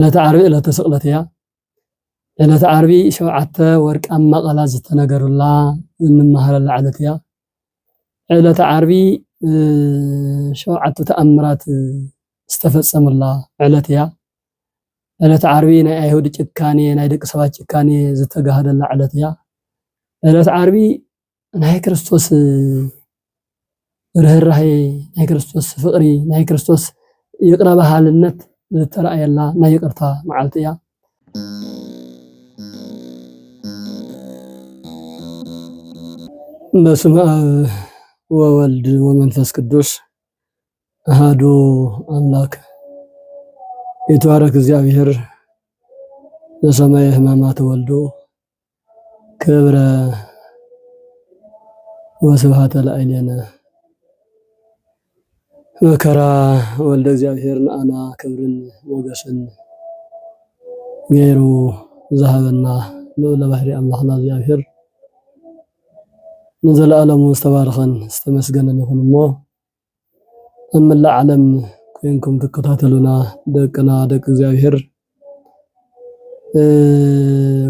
ዕለተ ዓርቢ ዕለተ ስቕለት እያ። ዕለተ ዓርቢ 7 ወርቃማ ቃላት ዝተነገሩላ እንመሃረላ ዕለት እያ። ዕለተ ዓርቢ 7 ተኣምራት ዝተፈፀሙላ ዕለት እያ። ዕለተ ዓርቢ ናይ ኣይሁድ ጭካኔ ናይ ደቂ ሰባት ጭካኔ ዝተጋሃደላ ዕለት እያ። ዕለተ ዓርቢ ናይ ክርስቶስ ርህራሄ ናይ ክርስቶስ ፍቅሪ ናይ ክርስቶስ ይቅረ ባሃልነት ዝተረኣየላ ናይ ይቅርታ መዓልቲ እያ። በስመ አብ ወወልድ ወመንፈስ ቅዱስ አሐዱ አምላክ ይትባረክ እግዚአብሔር በሰማየ ሕማማት ወልዶ ክብረ ወስብሐተ ለአይሌነ መከራ ወልደ እግዚአብሔር ንአና ክብርን ሞገስን ገይሩ ዝሃበና ልዑለ ባሕሪ አምላኽና እግዚአብሔር ንዘለዓለሙ ዝተባረኸን ዝተመስገነን ይኹን እሞ ኣብ መላእ ዓለም ኮይንኩም ትከታተሉና ደቅና ደቂ እግዚአብሔር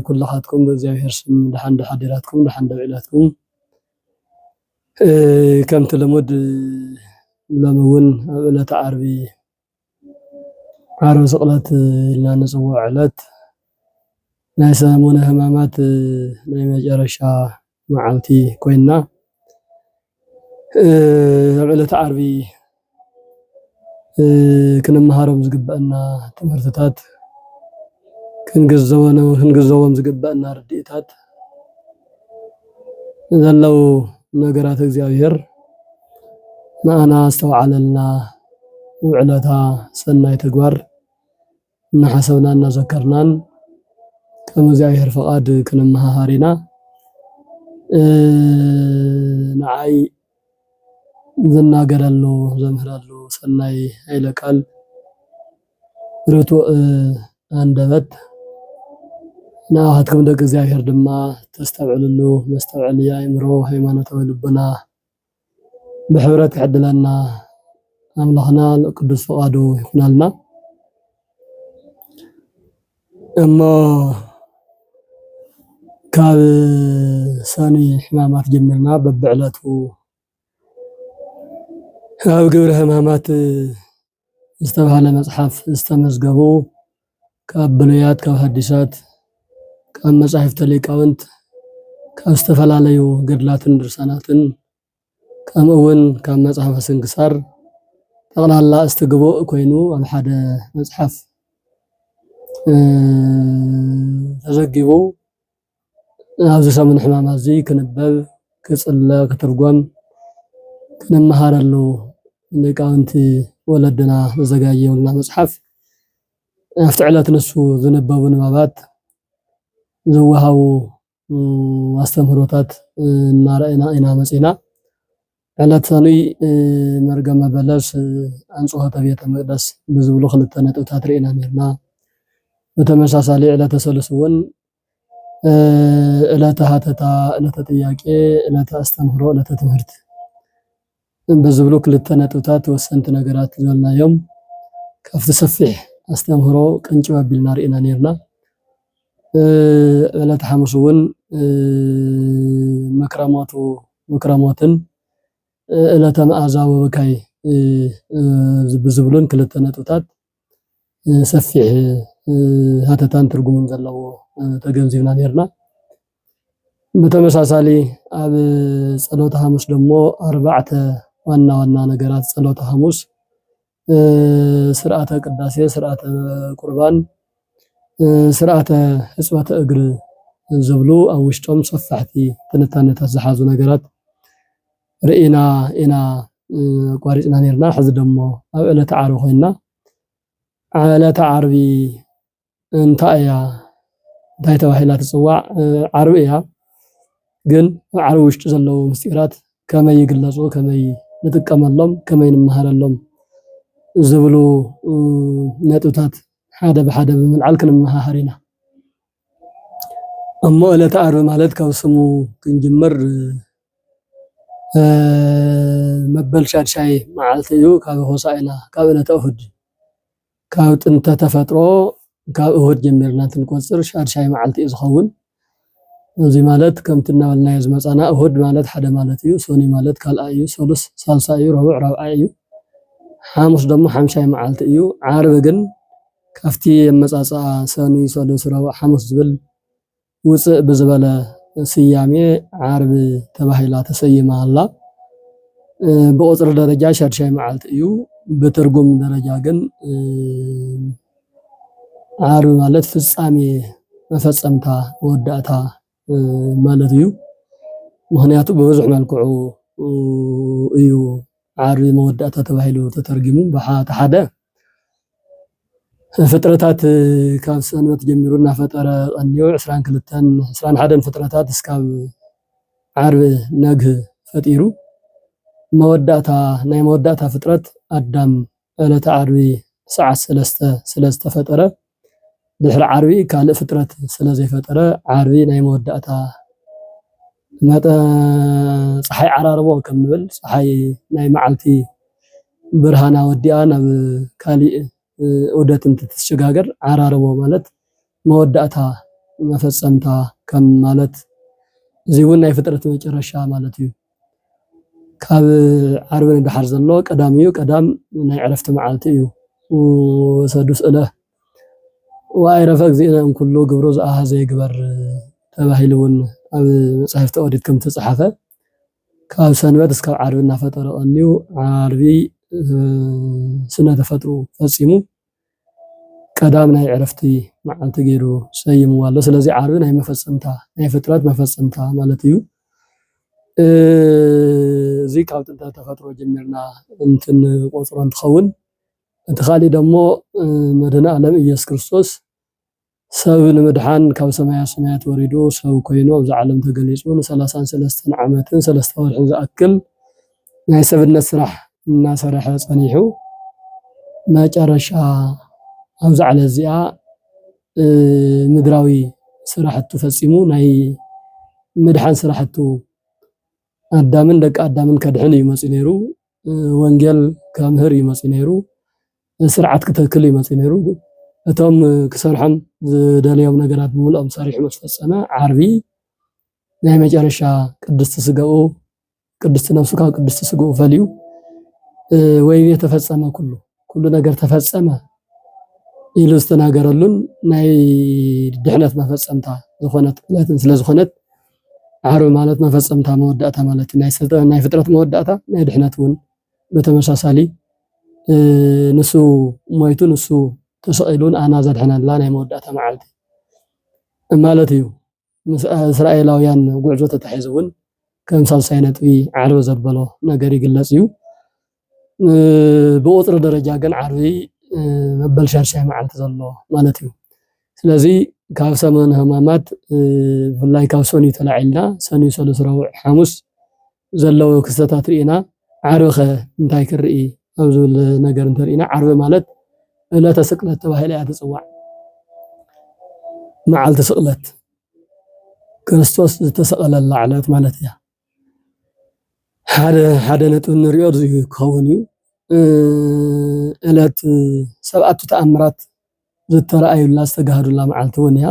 ኩላኻትኩም ብእግዚአብሔር ስም ድሓን ሓዲራትኩም ድሓን ደውዒላትኩም ከምቲ ልሙድ ሎሚ እውን ኣብ ዕለተ ዓርቢ ዓርቢ ስቕለት ኢልና ንፅውዖ ዕለት ናይ ሰሙነ ሕማማት ናይ መጨረሻ መዓልቲ ኮይና ኣብ ዕለተ ዓርቢ ክንመሃሮም ዝግበአና ትምህርትታት ክንግዘቦም ዝግበአና ርድኢታት ዘለው ነገራት እግዚአብሔር ንአና ዝተውዓለልና ውዕለታ ሰናይ ተግባር እናሓሰብና እናዘከርናን ከም እግዚአብሔር ፈቃድ ክንመሃር ኢና። ንዓይ ዝናገረሉ ዘምህረሉ ሰናይ ኃይለ ቃል ርቱዕ አንደበት ንኣኻትኩም ደቂ እግዚአብሔር ድማ ተስተውዕልሉ መስተውዕል ኣእምሮ ሃይማኖታዊ ልቦና ብሕብረት ይሕድለና ኣምላኽና ቅዱስ ፈቃዱ ይኹናልና። እሞ ካብ ሰኒ ሕማማት ጀሚርና በብዕለቱ ኣብ ግብረ ሕማማት ዝተባሃለ መፅሓፍ ዝተመዝገቡ ካብ ብሉያት ካብ ሐዲሳት ካብ መጻሕፍተ ሊቃውንት ካብ ዝተፈላለዩ ገድላትን ድርሳናትን ከምኡ እውን ካብ መጽሓፈ ስንክሳር ጠቕላላ እስትግቡእ ኮይኑ ኣብ ሓደ መጽሓፍ ተዘጊቡ ኣብዚ ሰሙን ሕማማት እዚ ክንበብ ክጽለ ክትርጎም ክንመሃረሉ ሊቃውንቲ ወለድና ዘዘጋጀውልና መጽሓፍ ኣብቲ ዕለት ንሱ ዝነበቡ ንባባት ዝወሃቡ ኣስተምህሮታት እናረአና ኢና መፂና። ዕለት ሰኑይ መርገመ በለስ ኣንጽሖተ ቤተ መቅደስ ብዝብሉ ክልተ ነጥብታት ርኢና ነርና። በተመሳሳሊ ዕለተ ሰሉስ እውን ዕለተ ሃተታ ዕለተ ጥያቄ ዕለተ ኣስተምህሮ ዕለተ ትምህርት ብዝብሉ ክልተ ነጥብታት ወሰንቲ ነገራት ዝበልናዮም ካብቲ ሰፊሕ ኣስተምህሮ ቅንጭብ ኣቢልና ርኢና ነርና። ዕለተ ሐሙስ እውን ምክረሞትን ዕለተ መዓዛ ወበካይ ብዝብሉን ክልተ ነጥብታት ሰፊሕ ሃተታን ትርጉምን ዘለዎ ተገንዚብና ነርና። በተመሳሳሊ ኣብ ጸሎተ ሐሙስ ደሞ 4 ዋና ዋና ነገራት ጸሎተ ሐሙስ ስርዓተ ቅዳሴ፣ ስርዓተ ቁርባን፣ ስርዓተ ሕጽበተ እግሪ ዝብሉ ኣብ ውሽጦም ሰፋሕቲ ትንታነታት ዝሓዙ ነገራት ርኢና ኢና ቋሪፅና ነርና። ሕዚ ደሞ ኣብ ዕለተ ዓርቢ ኮይና ዕለተ ዓርቢ እንታይ ተባሂላ ትፅዋዕ? ዓርቢ እያ። ግን ኣብ ዓርቢ ውሽጢ ዘለው ምስጢራት ከመይ ይግለጹ፣ ከመይ ንጥቀመሎም፣ ከመይ ንመሃረሎም ዝብሉ ነጥብታት ሓደ ብሓደ ብምልዓል ክንመሃር ኢና። እሞ ዕለተ ዓርቢ ማለት ካብ ስሙ ክንጅምር መበል ሻድሻይ መዓልቲ እዩ። ካብ ሆሳዕና ካብ ዕለተ እሁድ ካብ ጥንተ ተፈጥሮ ካብ እሁድ ጀሚርና እንትንቆፅር ሻድሻይ መዓልቲ እዩ ዝኸውን እዚ ማለት ከምቲ እናበልናዮ ዝመፃና እሁድ ማለት ሓደ ማለት እዩ ሰኒ ማለት ካልኣይ እዩ ሰሉስ ሳልሳይ እዩ ረቡዕ ራብዓይ እዩ ሓሙስ ደሞ ሓምሻይ መዓልቲ እዩ ዓርብ ግን ካፍቲ የመፃፅኣ ሰኒ ሰሉስ ረቡዕ ሓሙስ ዝብል ውፅእ ብዝበለ ስያሜ ዓርብ ተባሂላ ተሰይማ ኣላ ብቁፅሪ ደረጃ ሻድሻይ መዓልቲ እዩ በትርጉም ደረጃ ግን ዓርብ ማለት ፍጻሜ መፈጸምታ ወዳእታ ማለት እዩ ምክንያቱ በብዙሕ መልክዑ እዩ ዓርብ መወዳእታ ተባሂሉ ተተርጊሙ ብሓተ ሓደ ፍጥረታት ካብ ሰንበት ጀሚሩ እናፈጠረ ቀኒዩ 22 21 ፍጥረታት እስካብ ዓርብ ነግህ ፈጢሩ መወዳእታ ናይ መወዳእታ ፍጥረት ኣዳም ዕለተ ዓርቢ ሰዓት 3 ስለዝተፈጠረ ድሕሪ ዓርቢ ካልእ ፍጥረት ስለዘይፈጠረ ዓርቢ ናይ መወዳእታ ፀሓይ ዓራርቦ ከም ንብል ፀሓይ ናይ መዓልቲ ብርሃና ወዲኣ ናብ ካሊእ ዑደት እንትትሸጋገር ዓራርቦ ማለት መወዳእታ መፈጸምታ ከም ማለት እዚ እውን ናይ ፍጥረት መጨረሻ ማለት እዩ ካብ ዓርብ ንድሓር ዘሎ ቀዳም እዩ ቀዳም ናይ ዕረፍቲ መዓልቲ እዩ ወሰዱስ እለ ወኣይረፈ እግዚእነ እምኩሉ ግብሩ ዝኣሃዘ ይግበር ተባሂሉ እውን ኣብ መጽሐፍቲ ኦሪት ከም ተጻሓፈ ካብ ሰንበት እስካብ ዓርብ እናፈጠረ ቀኒዩ ዓርቢ ስነ ተፈጥሮ ፈጺሙ ቀዳም ናይ ዕረፍቲ መዓልቲ ገይሩ ሰይምዋ ኣሎ ስለዚ ዓርቢ ናይ መፈጸምታ ናይ ፍጥረት መፈጸምታ ማለት እዩ እዚ ካብ ጥንተ ተፈጥሮ ጀሚርና እንትንቆፅሮ እንትኸውን እቲ ካሊእ ደሞ መድህነ ዓለም ኢየሱስ ክርስቶስ ሰብ ንምድሓን ካብ ሰማያ ሰማያት ወሪዱ ሰብ ኮይኑ ኣብዚ ዓለም ተገሊጹ ን33 ዓመትን 3 ወርሕን ዝኣክል ናይ ሰብነት ስራሕ እናሰርሐ ፀኒሑ መጨረሻ ኣብዚ ዓለም እዚኣ ምድራዊ ስራሕቱ ፈጺሙ ናይ ምድሓን ስራሕቱ ኣዳምን ደቂ ኣዳምን ከድሕን እዩ መፂ ነይሩ ወንጌል ከምህር እዩ መፂ ነይሩ ስርዓት ክተክል እዩ መፂ ነይሩ እቶም ክሰርሖም ዝደልዮም ነገራት ብምልኦም ሰሪሑ ምስ ፈጸመ ዓርቢ ናይ መጨረሻ ቅድስቲ ስግኡ ቅድስቲ ነፍሱ ካብ ቅድስቲ ስግኡ ፈልዩ ወይቤ ተፈጸመ ኩሉ ነገር ተፈጸመ ኢሉ ዝተናገረሉን ናይ ድሕነት መፈጸምታ ዝኾነት ዕለትን ስለ ዝኾነት ዓርብ ማለት መፈጸምታ መወዳእታ ማለት ናይ ፍጥረት መወዳእታ ናይ ድሕነት እውን በተመሳሳሊ ንሱ ሞይቱ ንሱ ተሰቂሉን ኣና ዘድሕነላ ናይ መወዳእታ መዓልቲ ማለት እዩ እስራኤላውያን ጉዕዞ ተታሒዙ እውን ከም ሳልሳይ ነጥቢ ዓርቢ ዘበሎ ነገር ይግለጽ እዩ ብቁፅሪ ደረጃ ግን ዓርቢ መበል ሻድሻይ መዓልቲ ዘሎ ማለት እዩ ስለዚ ካብ ሰሙን ሕማማት ብፍላይ ካብ ሰኒ ተላዒልና ሰኒ ሰሉስ ረቡዕ ሓሙስ ዘለዎ ክስተታት ርኢና ዓርቢ ኸ እንታይ ክርኢ ኣብ ዝብል ነገር እንተሪኢና ዓርቢ ማለት ዕለተ ስቅለት ተባሂላ እያ ትፅዋዕ መዓልቲ ስቅለት ክርስቶስ ዝተሰቀለላ ዕለት ማለት እያ ሓደ ነጥብ ንሪኦ እዚ ክኸውን እዩ ዕለት ሰብኣቱ ተኣምራት ዝተረኣዩላ ዝተጋህዱላ መዓልቲ እውን እያ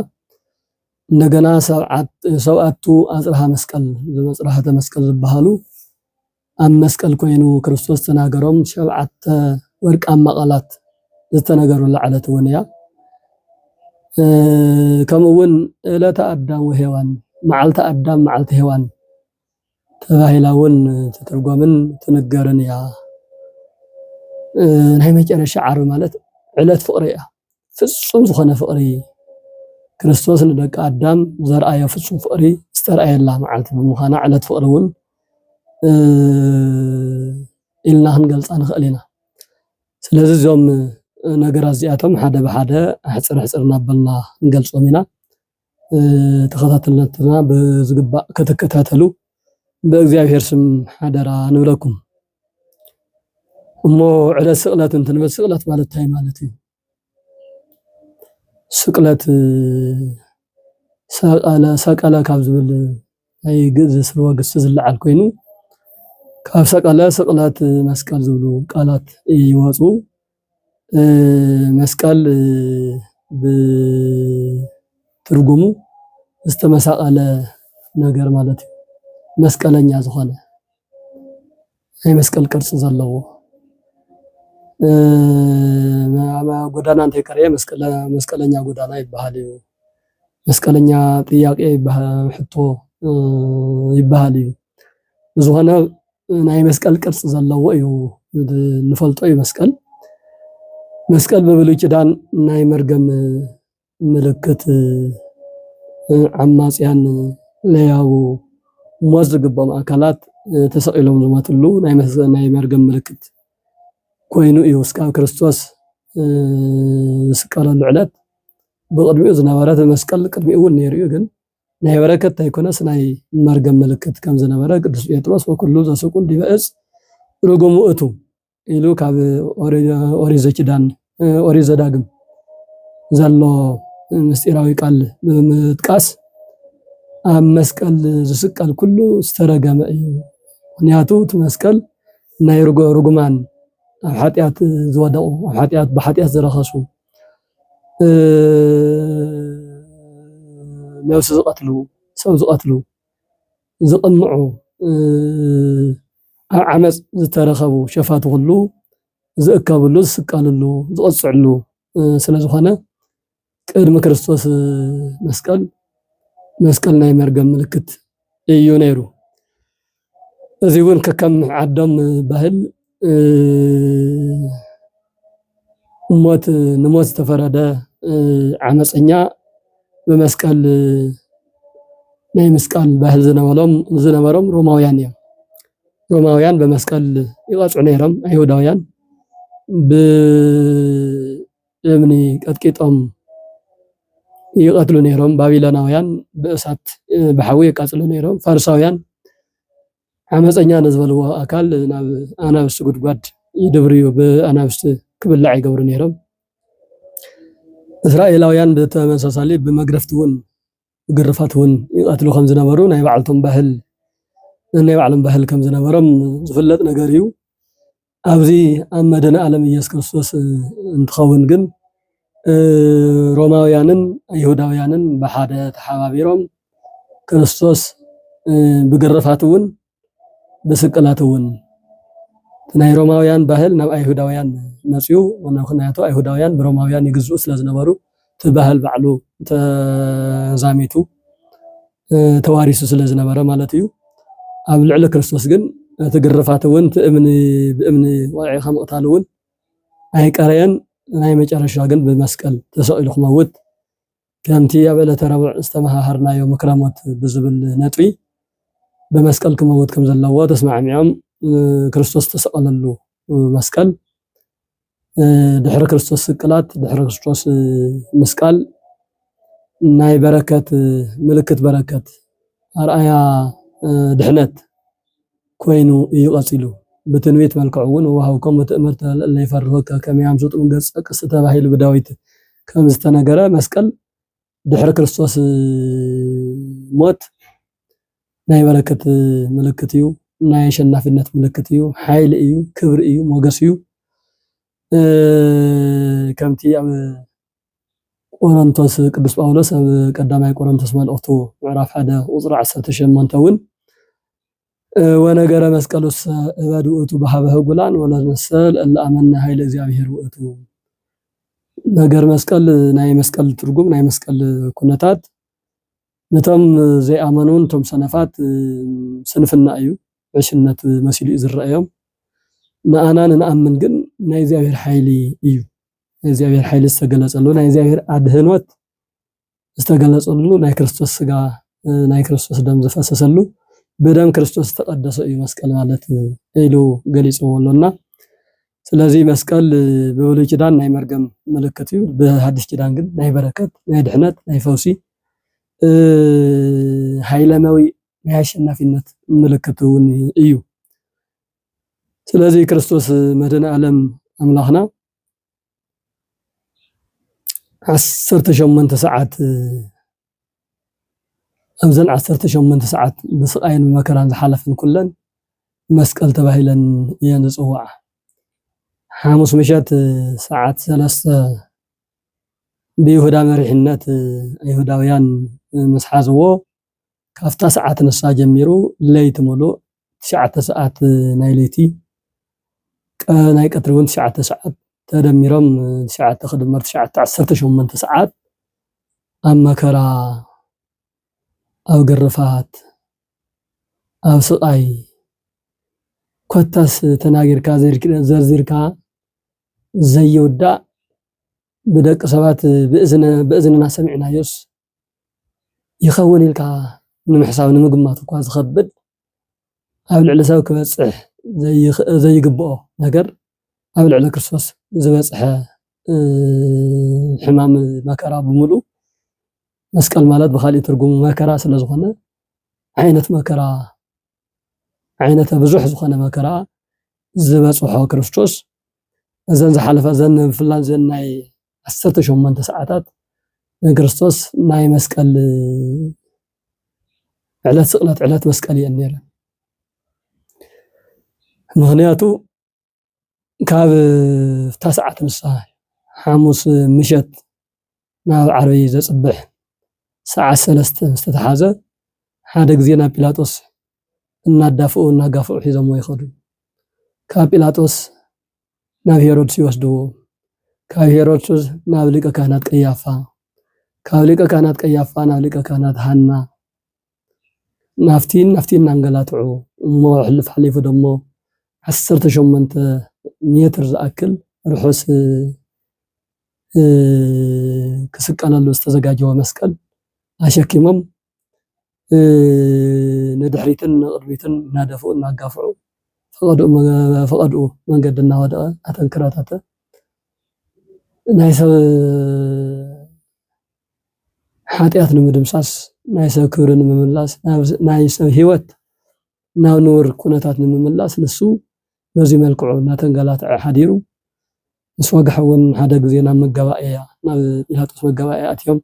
እንደገና ሰብኣቱ ኣፅርሃ መስቀል መፅራህተ መስቀል ዝበሃሉ ኣብ መስቀል ኮይኑ ክርስቶስ ተናገሮም 7 ወርቃማ ቃላት ዝተነገሩላ ዕለት እውን እያ ከምኡ እውን ዕለተ ኣዳም ወሔዋን መዓልቲ ኣዳም መዓልቲ ሔዋን ተባሂላ እውን ትትርጎምን ትንገርን እያ ናይ መጨረሻ ዓርቢ ማለት ዕለት ፍቅሪ እያ ፍጹም ዝኾነ ፍቅሪ ክርስቶስ ንደቂ ኣዳም ዘርኣዮ ፍጹም ፍቅሪ ዝተረኣየላ መዓልቲ ብምዃና ዕለት ፍቅሪ እውን ኢልና ክንገልፃ ንኽእል ኢና ስለዚ እዞም ነገራት እዚኣቶም ሓደ ብሓደ ሕፅር እናበልና ንገልፆም ኢና ተኸታተልነትና ብዝግባእ ከተከታተሉ በእግዚአብሔር ስም ሓደራ ንብለኩም እሞ ዕለት ስቅለት እንትንብል ስቅለት ማለት እንታይ ማለት እዩ ስቅለት ሰቀለ ካብ ዝብል ናይ ግእዝ ስርወ ግስ ዝለዓል ኮይኑ ካብ ሰቀለ ስቅለት መስቀል ዝብሉ ቃላት ይወፁ መስቀል بترجمه استمساقل ነገር ማለት እዩ መስቀለኛ ዝኾነ ናይ መስቀል ቅርጽ ዘለዎ ጎዳና እንተይቀርየ መስቀለኛ ጎዳና ይባሃል እዩ መስቀለኛ ጥያቄ ሕቶ ይባሃል እዩ ዝኾነ ናይ መስቀል ቅርጽ ዘለዎ እዩ ንፈልጦ እዩ መስቀል በብሉይ ኪዳን ናይ መርገም ምልክት ዓማጽያን ለያው ሞት ዝግበኦም ኣካላት ተሰቂሎም ዝሞትሉ ናይ መርገም ምልክት ኮይኑ እዩ እስካብ ክርስቶስ ስቀለሉ ዕለት ብቅድሚኡ ዝነበረ መስቀል ቅድሚኡ እውን ነይሩ ግን ናይ በረከት ኣይኮነስ ናይ መርገም ምልክት ከም ዝነበረ ቅዱስ ጴጥሮስ ወኩሉ ዘስቁል ዲበ ዕፅ ርጉም ውእቱ ኢሉ ካብ ኦሪት ዘኪዳን ኦሪት ዘዳግም ዘሎ ምስጢራዊ ቃል ብምጥቃስ ኣብ መስቀል ዝስቀል ኩሉ ዝተረገመ እዩ ምክንያቱ እቲ መስቀል ናይ ርጉማን ኣብ ኃጢአት ዝወደቁ ኣብ ብኃጢአት ዝረኸሱ ነፍሲ ዝቀትሉ ሰብ ዝቀትሉ ዝቅምዑ ኣብ ዓመፅ ዝተረኸቡ ሸፋት ሁሉ ዝእከብሉ ዝስቀልሉ ዝቅፅዕሉ ስለዝኾነ ቅድሚ ክርስቶስ መስቀል ናይ መርገም ምልክት እዩ ነይሩ እዚ እውን ከከም ዓዶም ባህል ንሞት ዝተፈረደ ዓመፀኛ በመስቀል ናይ መስቀል ባህል ዝነበሮም ሮማውያን እዮም ሮማውያን በመስቀል ይቀጽዑ ነይሮም አይሁዳውያን ብእምኒ ቀጥቂጦም ይቀትሉ ነይሮም ባቢሎናውያን በእሳት በሓዊ ይቃጽሉ ነይሮም ፋርሳውያን ዓመፀኛ ንዝበልዎ ኣካል ናብ ኣናብስቲ ጉድጓድ ይድብርዩ በኣናብስቲ ክብላዕ ይገብሩ ነይሮም እስራኤላውያን በተመሳሳሊ በመግረፍት እውን ግርፋት እውን ይቀትሉ ከም ዝነበሩ ናይ ባዕልቶም ባህል ከም ዝነበሮም ዝፍለጥ ነገር እዩ ኣብዚ ኣብ መድኃኔ ዓለም ኢየሱስ ክርስቶስ እንትኸውን ግን ሮማውያንን አይሁዳውያንን በሓደ ተሓባቢሮም ክርስቶስ ብግርፋት እውን በስቅላት እውን ናይ ሮማውያን ባህል ናብ አይሁዳውያን መጽኡ ምክንያቱ አይሁዳውያን ብሮማውያን ይግዝኡ ስለዝነበሩ ተባህል ባዕሉ ተዛሚቱ ተዋሪሱ ስለዝነበረ ማለት እዩ ኣብ ልዕሊ ክርስቶስ ግን ተግርፋት እውን ብእምኒ ወዒ ከምቅታል እውን ኣይቀረየን ናይ መጨረሻ ግን በመስቀል ተሰቂሉ ክመውት ከምቲ ኣብ ዕለተ ረቡዕ ዝተመሃርናዮ ምክረሞት ብዝብል ነጥቢ በመስቀል ክመውት ከም ዘለዎ ተስማዕሚዖም ክርስቶስ ተሰቀለሉ መስቀል ድሕሪ ክርስቶስ ስቅላት ድሕሪ ክርስቶስ መስቀል ናይ በረከት ምልክት በረከት ኣርኣያ ድሕነት ኮይኑ ይቀጽሉ በትንቢት መልክዕ እውን ወሃብኩም ትእምርተ ለይፈርህከ ከመያምሱጥ ገጽ ቅስ ተባሂሉ በዳዊት ከም ዝተነገረ መስቀል ድሕሪ ክርስቶስ ሞት ናይ በረከት ምልክት እዩ ናይ አሸናፊነት ምልክት እዩ ኃይል እዩ ክብር እዩ ሞገስ እዩ ከምቲ ኣብ ቆሮንቶስ ቅዱስ ጳውሎስ ኣብ ቀዳማይ ቆሮንቶስ መልእክቱ ምዕራፍ 1 ቁጽር 18 እውን ወነገረ መስቀሉስ እበድ ውእቱ በሃበ ህጉላን ወለነሰል ለአመነ ኃይለ እግዚአብሔር ውእቱ ነገር መስቀል ናይ መስቀል ትርጉም ናይ መስቀል ኩነታት ነቶም ዘይኣመኑን ቶም ሰነፋት ስንፍና እዩ ዕሽነት መሲሉ ዝረአዮም ንኣና ንኣምን ግን ናይ እግዚአብሔር ኃይሊ እዩ ናይ እግዚአብሔር ኃይሊ ዝተገለጸሉ ናይ እግዚአብሔር ኣድህኖት ዝተገለጸሉ ናይ ክርስቶስ ስጋ ናይ ክርስቶስ ደም ዝፈሰሰሉ በደም ክርስቶስ ተቀደሰ እዩ መስቀል ማለት ኢሉ ገሊጽዎልና ስለዚህ መስቀል በብሉይ ኪዳን ናይ መርገም ምልክት እዩ በሐዲስ ኪዳን ግን ናይ በረከት ናይ ድሕነት ናይ ፈውሲ ኃይለማዊ ናይ አሸናፊነት ምልክት እዩ ስለዚህ ክርስቶስ መድኃኔ ዓለም አምላኽና 18 ሰዓት أمزن 18 ساعات بسقاين مكران زحلفن كلن مسقل تباهيلن ينصوع حامس مشات ساعات 3 بيهودا مريحنات يهوداويان مسحازو كافتا ساعات نسا جميرو ليت مولو 9 ساعات نايليتي ناي قطرون 9 ساعات تدميرهم 9 تخدمر 9 18 ساعات اما كرا او قرفات او سقاي كوتاس تناغيركا زرزيركا زي ودا بدق سبات بإذننا سمعنا يوس يخون لك نمحساب نمقمات وكواز خبد أبل على ساو كبصح زي قبؤه نقر أبل على كرسوس زي بصح حمام مكرا بملو مسكال مالات بخالي ترقم مكرا سلازخونا عينة مكرا عينة بزوح زخونا مكرا زي بصحو كرسوس أزن زحالف أزن فلان زن ناي 18 ساعات كريستوس ناي مسكال علات سقلات علات مسكالي النيرة مغنياتو كاب 9 مساء حاموس مشت ناب عربي زصبح ساعة 3 مستتحازة حدا غزينا بيلاطوس እናዳፍኡ እናጋፍኡ ሒዞም ይኸዱ ካብ ጲላጦስ ናብ ሄሮድስ ይወስድዎ ካብ ሄሮድስ ናብ ሊቀ ካህናት ቀያፋ ካብ ሊቀ ካህናት ቀያፋ ናብ ሊቀ ካህናት ሃና ናፍቲን አንገላትዑ እሞ ሕልፍ ደሞ 18 ሜትር ዝኣክል ርሑስ ክስቀለሉ ዝተዘጋጀወ መስቀል አሸኪሞም ندحريتن قربيتن نادفو ناقافعو فقدو منقدنا ودقا أتنكراتاتا نايسو حاتيات نمدمساس نايسو كورن مملاس نايسو هيوت ناو نور كونتات نمملاس نسو نوزي ملكعو ناتنقالات حديرو نسواق حوون حدا قزينا مقبائيا ناو إلهاتوس مقبائيا أتيوم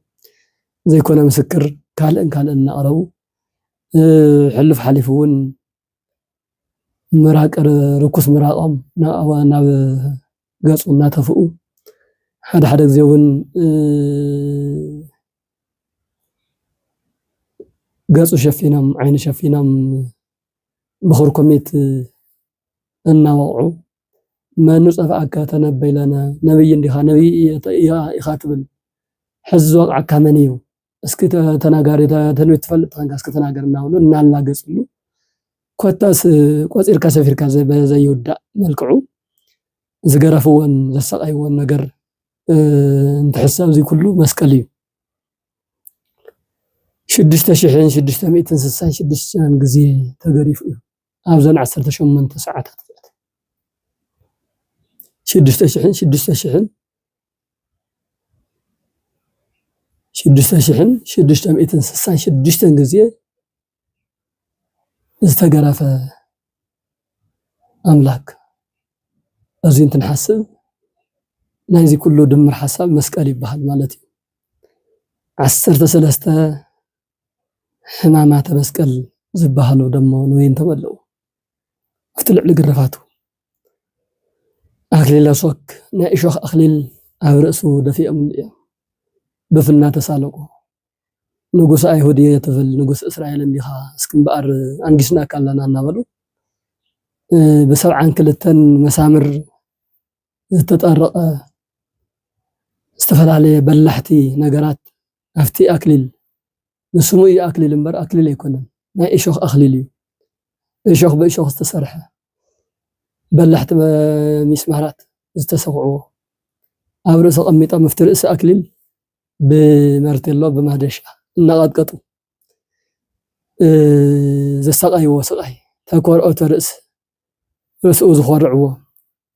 زي كونا مسكر كالن نقربو حلف حليفون مراق ركوس مراقم ناب قصو ناتفقو حدا زيون قصو شفينام عين شفينام بخور كوميت النواعو ما نصفعك تنبي لنا نبي انديخا نبي يخاتبل حز وقع كامنيو اسكت تناغاري تنوي تفلط تنغاس كتناغرنا ولو نالاغصلو كوتاس قصير كسفير كازي بزي يودا ملكعو زغرفون زسقايون ነገር انت حساب زي كله مسقلي 6666 ጊዜ ተገሪፉ ኣብዘን 18 ሰዓታት 6666 ጊዜ ዝተገረፈ አምላክ እዚ እንትንሐስብ ናይዚ ኩሉ ድምር ሐሳብ መስቀል ይባሃል ማለት እዩ 13 ሕማማተ መስቀል ዝበሃሉ ደሞ ንወይን ተበለው አፍትልዕ ግረፋቱ አክሊለ ሶክ ናይ እሾኽ አክሊል ኣብ ርእሱ ደፊኦም እዮም بفلنا تسالقو نغوس ايهود يتفل نغوس اسرائيل انديخا اسكنبار انغيسنا كالنا نابلو بسبعان كلتن مسامر تتطرق استفدالي بلحتي نغرات افتي اكليل نسمو اكليل امبر اكليل يكون ما ايشوخ اخليل ايشوخ بايشوخ تسرح بلحت مسمارات استسقعو ابرس قميطه مفترس اكليل بمرتلو بمهدشة نقطقطو زسقاي وسقاي تكورؤ ترأس رسو زخرعو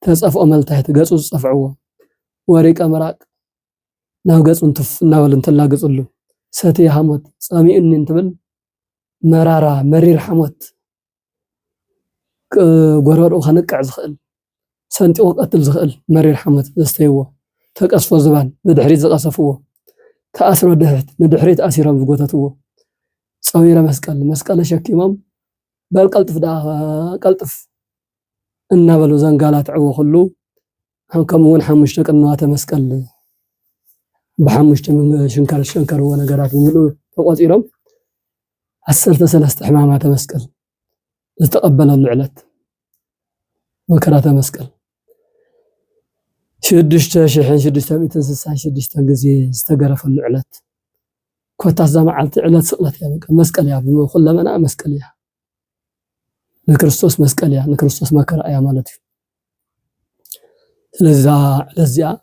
تصفق مال تحت قصو صفعو وريق امراق ناو قصو انتف ناول انتلا قصلو ساتي حموت صامي ان انتبل مرارا مرير حموت غورورو خنقع زخل سنتي وقتل زخل مرير حموت زستيو تقصفو زبان بدحريت زقصفو تأثروا دهت ندحريت أسيرهم زقوتاتو صويرة مسكال شكيمام بالقلطف دا قلطف النابلو زنقالات عوو خلو هم كمون حمشتك النوات مسكال بحمشت من شنكر ونجارات من له تقاطيرهم 13 حمامات مسكل تقبل العلت وكرات مسكل شدشت شحن شدشت ميتن سسان شدشت غزي استغرف العلت كنت زعمت علت سقلت يا مسكل يا كل ما مسكل يا نكريستوس مسكل يا نكريستوس مكر يا مالتي لزا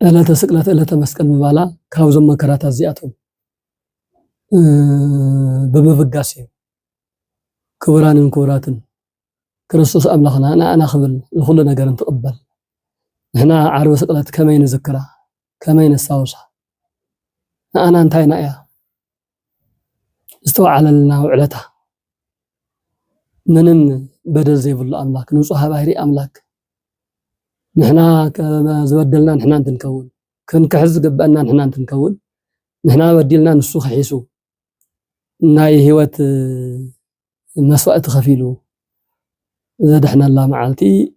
ألا تسقلت ألا تمسكن مبالا كاوزم مكرات أزياتهم بمفقاسي كوراتن كريستوس أملخنا أنا أخبل لكل نجار نتقبل هنا عرب سقلت كمين ذكرى كمين الساوسة أنا انتهينا يا استوى على لنا وعلتها منن بدل زي بالله أملاك نوصها باهري أملاك نحنا كما زودلنا نحنا نكون كن كحز قبلنا نحنا نكون نحنا بدلنا نسوخ حيسو ناي هوت مسوأت خفيلو زدحنا الله معالتي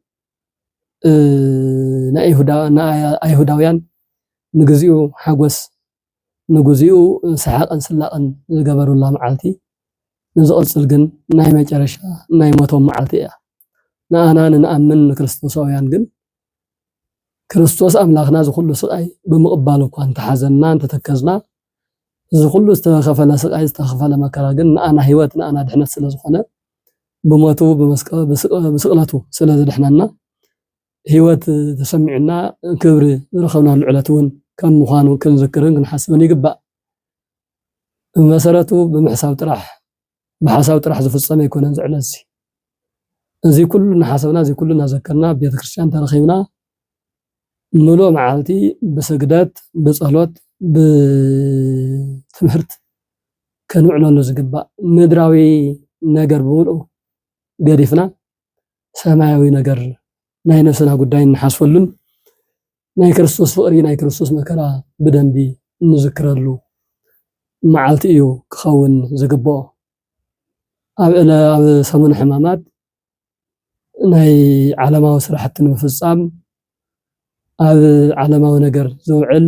ناي هداويان نجزيو حقوس نجزيو سحاقا سلاقا زقبروا الله معالتي نزقل سلقن ناي مجرشا ناي موتهم معالتي نانا نأمن كريستوساويان جن كريستوس أملاخنا ذو كله سقاي بمقبالك وأنت حزننا أنت تكزنا ذو كله استخفنا سقاي استخفنا مكراجن أنا هيوتنا أنا دحنا سلا زخنا بموتو بسقلاتو سلا دحنا هيوت تسمعنا كبر رخونا العلاتون كم مخانو كن ذكرن نحسبني يقبا مسارته بمحساب طرح بحساب طرح زفصم يكون زعلسي زي كلنا حسبنا زي كلنا ذكرنا بيت كريستيان ترخيبنا ملو معالتي بسجدات بصلوات بتمهرت كنوعنا له زقبا مدراوي نجر بولو قريفنا سماوي نجر ناي نفسنا قداي نحاسولن ناي كريستوس فقري ناي كريستوس مكرا بدنبي نذكرلو معالتي يو كخون زقبا اب سمون حمامات ناي علامه سرحت المفصام ኣብ ዓለማዊ ነገር ዝውዕል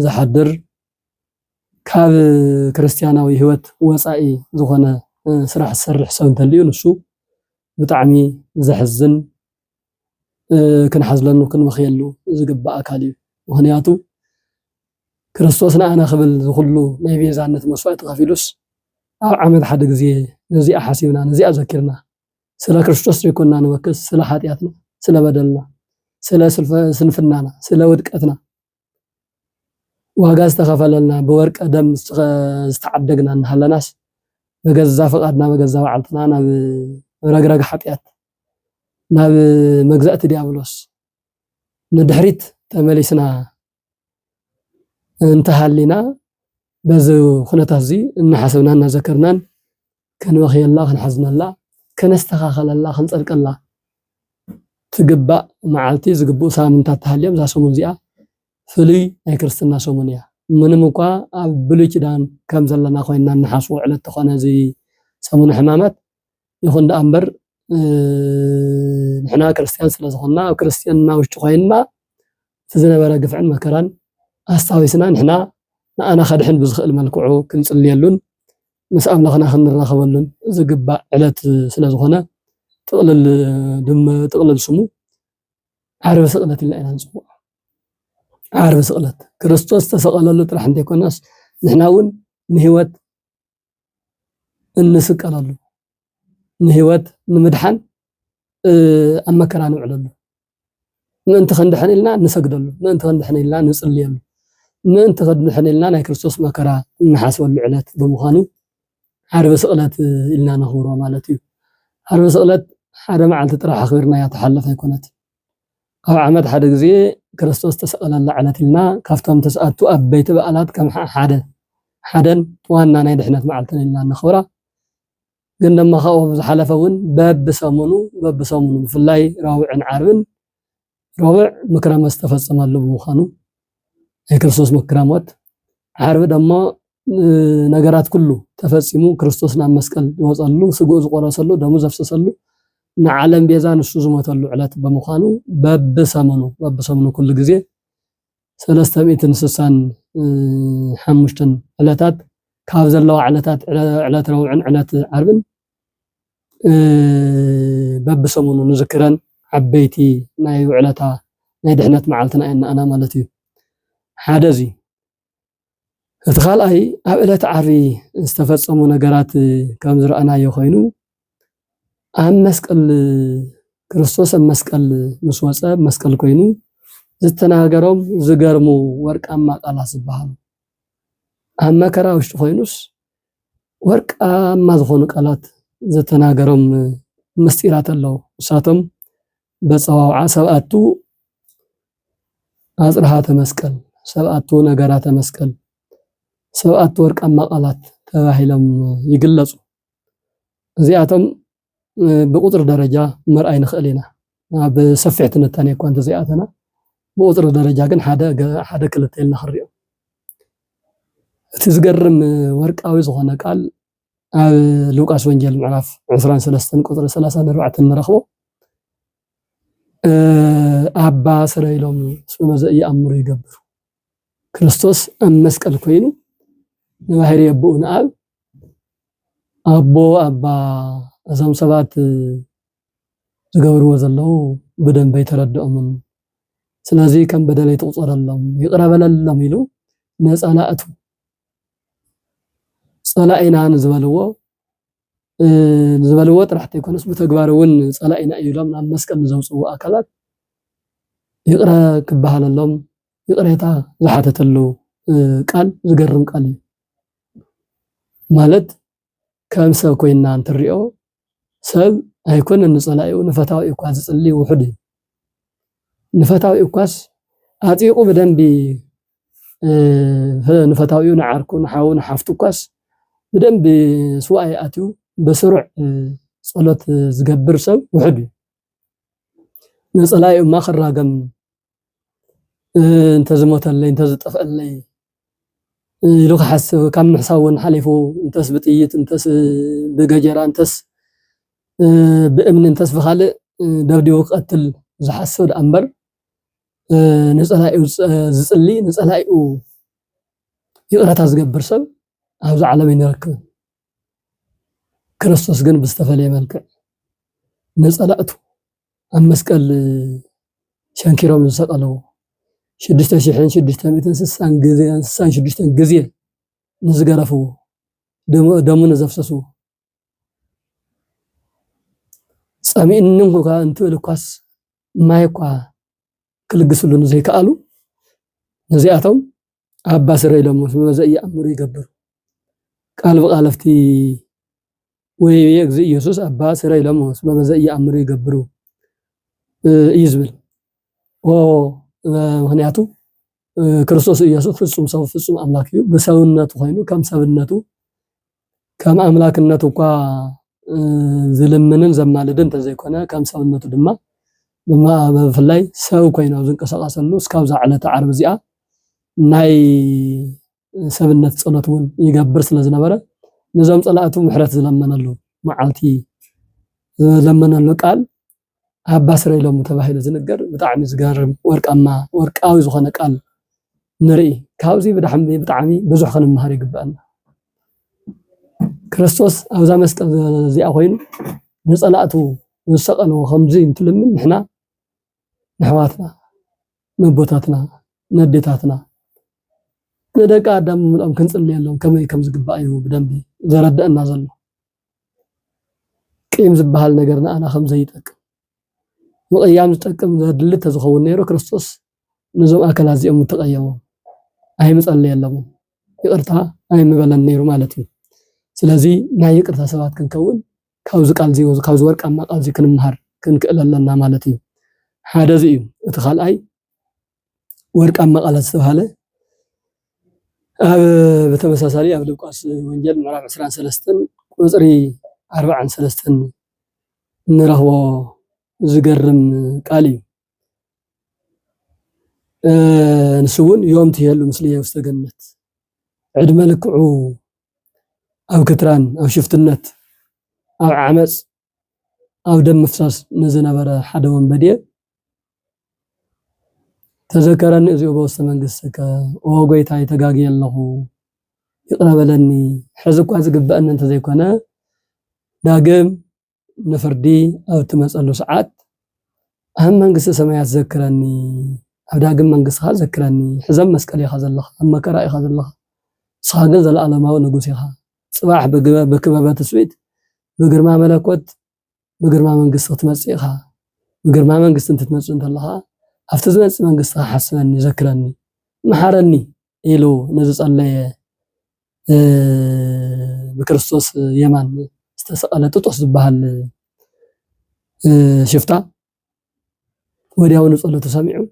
ዝሓድር ካብ ክርስቲያናዊ ህይወት ወፃኢ ዝኾነ ስራሕ ዝሰርሕ ሰብ እንተልዩ ንሱ ብጣዕሚ ዘሕዝን ክንሓዝለኑ ክንመኽየሉ ዝግባእ ኣካል እዩ ምክንያቱ ክርስቶስ ንኣና ክብል ዝኩሉ ናይ ቤዛነት መስዋእቲ ከፊሉስ ኣብ ዓመት ሓደ ግዜ ነዚኣ ሓሲብና ነዚኣ ዘኪርና ስለ ክርስቶስ ዘይኮንና ንወክስ ስለ ሓጢኣትና ስለ በደልና ስለ ስንፍናና ስለ ውድቀትና ዋጋ ዝተኸፈለልና በወርቀ ደም ዝተዓደግና እንሃለናስ በገዛ ፈቃድና በገዛ ባዓልትና ናብ ረግረግ ሓጢኣት ናብ መግዛእቲ ዲያብሎስ ንድሕሪት ተመሊስና እንተሃሊና በዚ ኩነታት እዚ እናሓሰብና እናዘከርናን ክንመኽየላ ክንሓዝነላ ከነስተኻኸለላ ክንፀድቀላ تجبأ معالتي زجبو سامنتا تهاليم زا سمون زيا فلي أي كريستنا سمون يا من مقا بلوي كدان كم زلنا خوينا نحاسو على التخانة زي سمون حمامات يخون دا أمبر نحنا كريستيان سلازخونا أو كريستياننا وش تخوينا تزنا برا قفعن مكران أستاويسنا نحنا أنا خادحن بزخ الملكوعو كنصلي لون مسأم لخنا خن نراخولون زجبأ على سلازخونا تقلل سمو عارف سقلت اللي أنا نسمع عارف سقلت كريستوس تسقل له ترى عندك الناس نحن ون نهوت النسق على له نهوت نمدحن أما كرانو على له ننت خندحن لنا نسجد له ننت خندحن لنا نصلي له ننت خندحن لنا كريستوس ما كرا نحاسب العلات بمخانو عارف سقلت لنا نهورا مالتي عارف سقلت حدا معلت طرح خبرنا يتحلف يكونت أو عمد حدا جزي كريستوس تسأل الله على تلنا كفتهم تسألتو أبيت بقالات كم حدا وانا نيدحنا معلتنا لنا نخورا قلنا ما خوف حلفون باب بسامونو في الله راوع عاربن راوع مكرم استفصم له بمخانو هي كريستوس مكرمات عارب دما ነገራት ኩሉ ተፈጺሙ ክርስቶስና መስቀል ይወጻሉ ስጉ ዝቆረሰሉ ደሙ ዘፍሰሰሉ ንዓለም ቤዛ ንሱ ዝሞተሉ ዕለት በመዃኑ በብሰሙኑ ኩሉ ግዜ 300 ስሳን ሓሙሽተን ዕለታት ካብ ዘለዋ ዕለታት ዕለት ረቡዕን ዕለት ዓርብን በብሰሙኑ ንዝክረን ዓበይቲ ናይ ውዕለታ ናይ ድሕነት መዓልትና እየና ማለት እዩ ሓደ እዚ እቲ ካልኣይ ኣብ ዕለት ዓርቢ ዝተፈጸሙ ነገራት ከም ዝረኣናዮ ኮይኑ ኣብ መስቀል ክርስቶስ ኣብ መስቀል ምስ ወፀ መስቀል ኮይኑ ዝተናገሮም ዝገርሙ ወርቃማ ቃላት ዝበሃሉ ኣብ መከራ ውሽጢ ኮይኑስ ወርቃማ ዝኾኑ ቃላት ዝተናገሮም ምስጢራት ኣለዉ ንሳቶም በፀዋውዓ ሰብኣቱ ኣጽርሃተ መስቀል ሰብኣቱ ነገራተ መስቀል ሰብኣቱ ወርቃማ ቃላት ተባሂሎም ይግለጹ እዚኣቶም ብቁጥር ደረጃ ምርኣይ ንኽእል ኢና ኣብ ሰፊሕ ትንታነ እኳ እንተዘይኣተና ብቁጥር ደረጃ ግን ሓደ ክልተ ኢልና ክንሪኦ እቲ ዝገርም ወርቃዊ ዝኾነ ቃል ኣብ ሉቃስ ወንጌል ምዕራፍ 23 ቁጥሪ 34 ንረኽቦ ኣባ ስረይሎም ስመዘ ይኣምሩ ይገብሩ ክርስቶስ ኣብ መስቀል ኮይኑ ንባህሪ የብኡ ንኣብ ኣቦ ኣባ እዞም ሰባት ዝገብርዎ ዘለዉ ብደንብ ኣይተረድኦምን ስለዚ ከም በደለይ ትቁፀረሎም ይቅረበለሎም ኢሉ ነፃላእቱ ፀላኢና ንዝበልዎ ጥራሕቲ ይኮነስ ብተግባር እውን ፀላኢና ኢሎም ናብ መስቀል ንዘውፅዎ ኣካላት ይቅረ ክበሃለሎም ይቅሬታ ዝሓተተሉ ቃል ዝገርም ቃል እዩ ማለት ከም ሰብ ኮይና እንትሪኦ ሰብ ኣይኮነ ንፀላኢኡ ንፈታዊ እኳ ዝፅሊ ውሑድ እዩ ንፈታዊ እኳስ ኣጢቁ ብደንቢ ንፈታዊኡ ንዓርኩ ንሓው ንሓፍቱ እኳስ ብደንቢ ስዋኣይ ኣትዩ በስሩዕ ጸሎት ዝገብር ሰብ ውሑድ እዩ ንፀላኢኡ ማ ክራገም እንተዝሞተለይ እንተዝጠፍአለይ ኢሉ ክሓስብ ካብ ምሕሳብ እውን ሓሊፉ እንተስ ብጥይት እንተስ ብገጀራ እንተስ ብእምኒ እንተስ ብኻልእ ደብዲቡ ክቀትል ዝሓስብ ዳ እምበር ንፀላኢኡ ዝፅሊ ንፀላኢኡ ይቅረታ ዝገብር ሰብ ኣብዚ ዓለም ይንረክብ ክርስቶስ ግን ብዝተፈለየ መልክዕ ንፀላእቱ ኣብ መስቀል ሸንኪሮም ዝሰቀለው 6666 ግዜ ንዝገረፍዎ ደሙ ንዘፍሰሱ ፀሚእንን እኳ እንትብል እኳስ ማይ እኳ ክልግስሉ ንዘይከኣሉ ነዚኣቶም ኣባ ስረይሎም ስመዘ ይኣምሩ ይገብሩ ቃል ብቃለፍቲ ወይ እግዚእ ኢየሱስ ኣባ ስረይሎም ስመዘ ይኣምሩ ይገብሩ እዩ ዝብል ምክንያቱ ክርስቶስ ኢየሱስ ፍጹም ሰብ ፍጹም ኣምላክ እዩ ብሰብነቱ ኮይኑ ከም ሰብነቱ ከም ኣምላክነቱ እኳ ዝልምንን ዘማልድን እንተዘይኮነ ከም ሰብነቱ ድማ ብፍላይ ሰብ ኮይኑ ዝንቀሳቀሰሉ እስካብዛ ዕለተ ዓርብ እዚኣ ናይ ሰብነት ፀሎት እውን ይገብር ስለ ዝነበረ ነዞም ፀላእቱ ምሕረት ዝለመነሉ መዓልቲ ዝለመነሉ ቃል ኣባ ስረይሎም ተባሂሉ ዝንገር ብጣዕሚ ዝገርም ወርቃዊ ዝኾነ ቃል ንርኢ ካብዚ ብጣዕሚ ብዙሕ ክንመሃር ይግባአና ክርስቶስ ኣብዛ መስቀል እዚኣ ኮይኑ ንፀላእቱ ዝሰቀልዎ ከምዚ እንትልምን ንሕና ንሕዋትና ንቦታትና ንዴታትና ንደቂ ኣዳም ምልኦም ክንፅልየሎም ከመይ ከም ዝግባእ እዩ ብደንቢ ዘረድአና ዘሎ ቂም ዝበሃል ነገር ንኣና ከም ዘይጠቅም ምቕያም ዝጠቅም ዘድሊ ተዝኸውን ነይሩ ክርስቶስ ነዞም ኣካላት እዚኦም ተቀየሞም ኣይምፀልየሎም ይቅርታ ኣይምበለን ነይሩ ማለት እዩ ስለዚ ናይ ይቅርታ ሰባት ክንከውን ካብዚ ቃል እዚ ካብዚ ወርቃማ ቃል እዚ ክንምሃር ክንክእል ኣለና ማለት እዩ ሓደ እዚ እዩ እቲ ካልኣይ ወርቃማ ቃላት ዝተባሃለ በተመሳሳሊ ኣብ ሉቃስ ወንጌል ምዕራፍ 23 ቁፅሪ 43 ንረኽቦ ዝገርም ቃል እዩ ንሱ እውን ዮም ትሄሉ ምስልየ ውስተ ገነት ዕድመ ልክዑ ኣብ ክትራን ኣብ ሽፍትነት ኣብ ዓመፅ ኣብ ደም ምፍሳስ ንዝነበረ ሓደ ወንበዴ تذكرني إذ بوست منجستك وقويت هاي تجاجي الله يقربلني حزق وعزق بأن أنت زي كنا داقم نفردي أو تمسألو ساعات أهم منجس سمايات ذكرني أو داقم منجس خا ذكرني حزم مسكلي خذ الله أما كرائي خذ الله صاغ زل العالم ونقوسيها صباح بكبابات السويد بقرما ملكوت بقرما منجس تمسيها بقرما منجس أنت تمسي أنت الله أفتزمت منجس حسنني ذكرني محرني إلو نزل الله بكريستوس يمان استسأل تطوس بهال شفتا ودياو نصلو تسمعوا